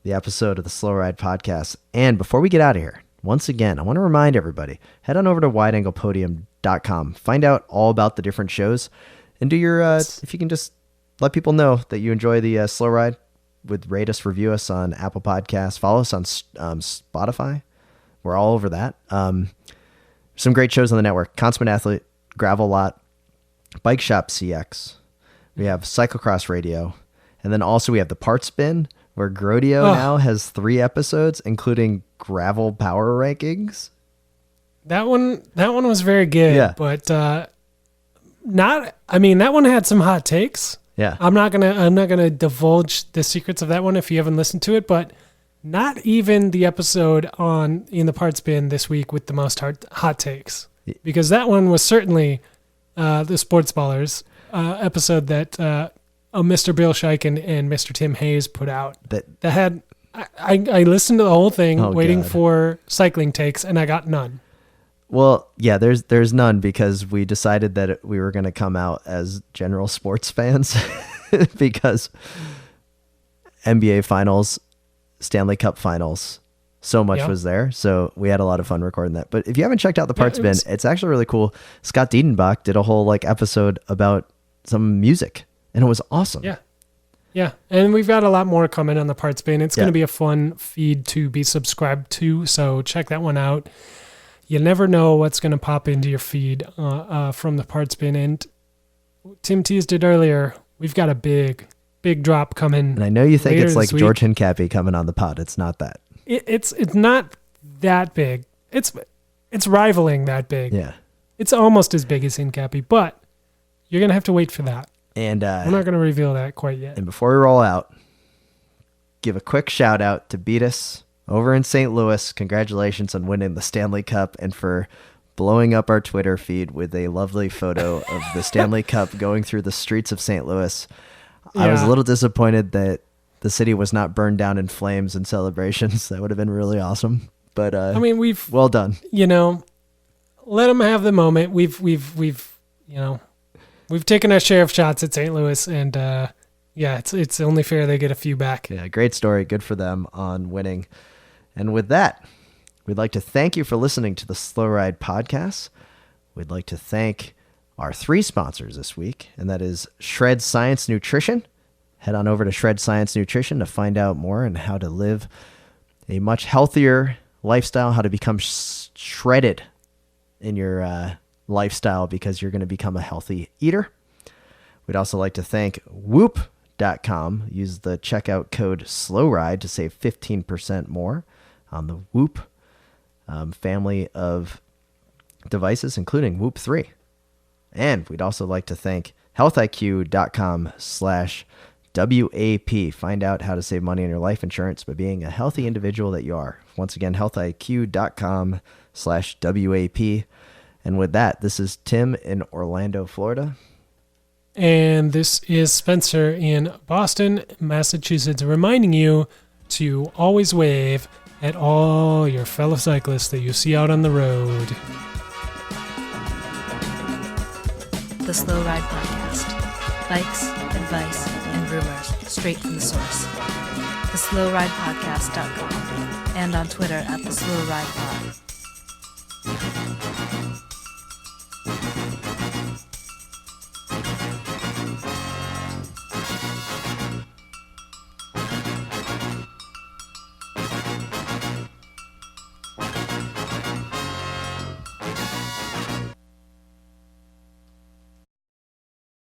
the episode of the Slow Ride podcast. And before we get out of here, once again, I want to remind everybody, head on over to wideanglepodium.com. Find out all about the different shows and do your, if you can just let people know that you enjoy the Slow Ride, would rate us, review us on Apple Podcasts, follow us on Spotify. We're all over that. Some great shows on the network: Consummate Athlete, Gravel Lot, Bike Shop CX. We have Cyclocross Radio. And then also we have the Part Spin, where Grodio now has 3 episodes, including gravel power rankings.
That one was very good,
Yeah.
but that one had some hot takes.
Yeah.
I'm not gonna divulge the secrets of that one if you haven't listened to it, but not even the episode in the Part Spin this week with the most hot takes, because that one was certainly the Sports Ballers episode that Mr. Bill Scheichen and Mr. Tim Hayes put out. That had I listened to the whole thing waiting for cycling takes, and I got none.
Well, yeah, there's none because we decided that we were going to come out as general sports fans because NBA Finals, Stanley Cup Finals, so much was there. So we had a lot of fun recording that. But if you haven't checked out the Part Spin, it's actually really cool. Scott Diedenbach did a whole episode about some music, and it was awesome.
Yeah. Yeah, and we've got a lot more coming on the Part Spin. It's going to be a fun feed to be subscribed to, so check that one out. You never know what's going to pop into your feed from the Part Spin. And Tim teased it earlier. We've got a big drop coming.
And I know you think it's like
week.
George Hincapie coming on the pod. It's not that.
It's not that big. It's rivaling that big.
Yeah.
It's almost as big as Hincapie, but you're going to have to wait for that.
And
I'm not going to reveal that quite yet.
And before we roll out, give a quick shout out to Beatus over in St. Louis. Congratulations on winning the Stanley Cup and for blowing up our Twitter feed with a lovely photo of the Stanley Cup going through the streets of St. Louis. Yeah. I was a little disappointed that the city was not burned down in flames in celebrations. That would have been really awesome. But well done.
Let them have the moment. We've taken our share of shots at St. Louis, and it's only fair they get a few back.
Yeah, great story. Good for them on winning. And with that, we'd like to thank you for listening to the Slow Ride podcast. We'd like to thank our 3 sponsors this week, and that is Shred Science Nutrition. Head on over to Shred Science Nutrition to find out more on how to live a much healthier lifestyle, how to become shredded in your lifestyle because you're going to become a healthy eater. We'd also like to thank Whoop.com. Use the checkout code SLOWRIDE to save 15% more on the Whoop family of devices, including Whoop 3. And we'd also like to thank healthiq.com/WAP. Find out how to save money on your life insurance by being a healthy individual that you are. Once again, healthiq.com/WAP. And with that, this is Tim in Orlando, Florida.
And this is Spencer in Boston, Massachusetts, reminding you to always wave at all your fellow cyclists that you see out on the road.
The Slow Ride Podcast. Bikes, advice, and rumors straight from the source. TheSlowRidePodcast.com and on Twitter at TheSlowRidePod.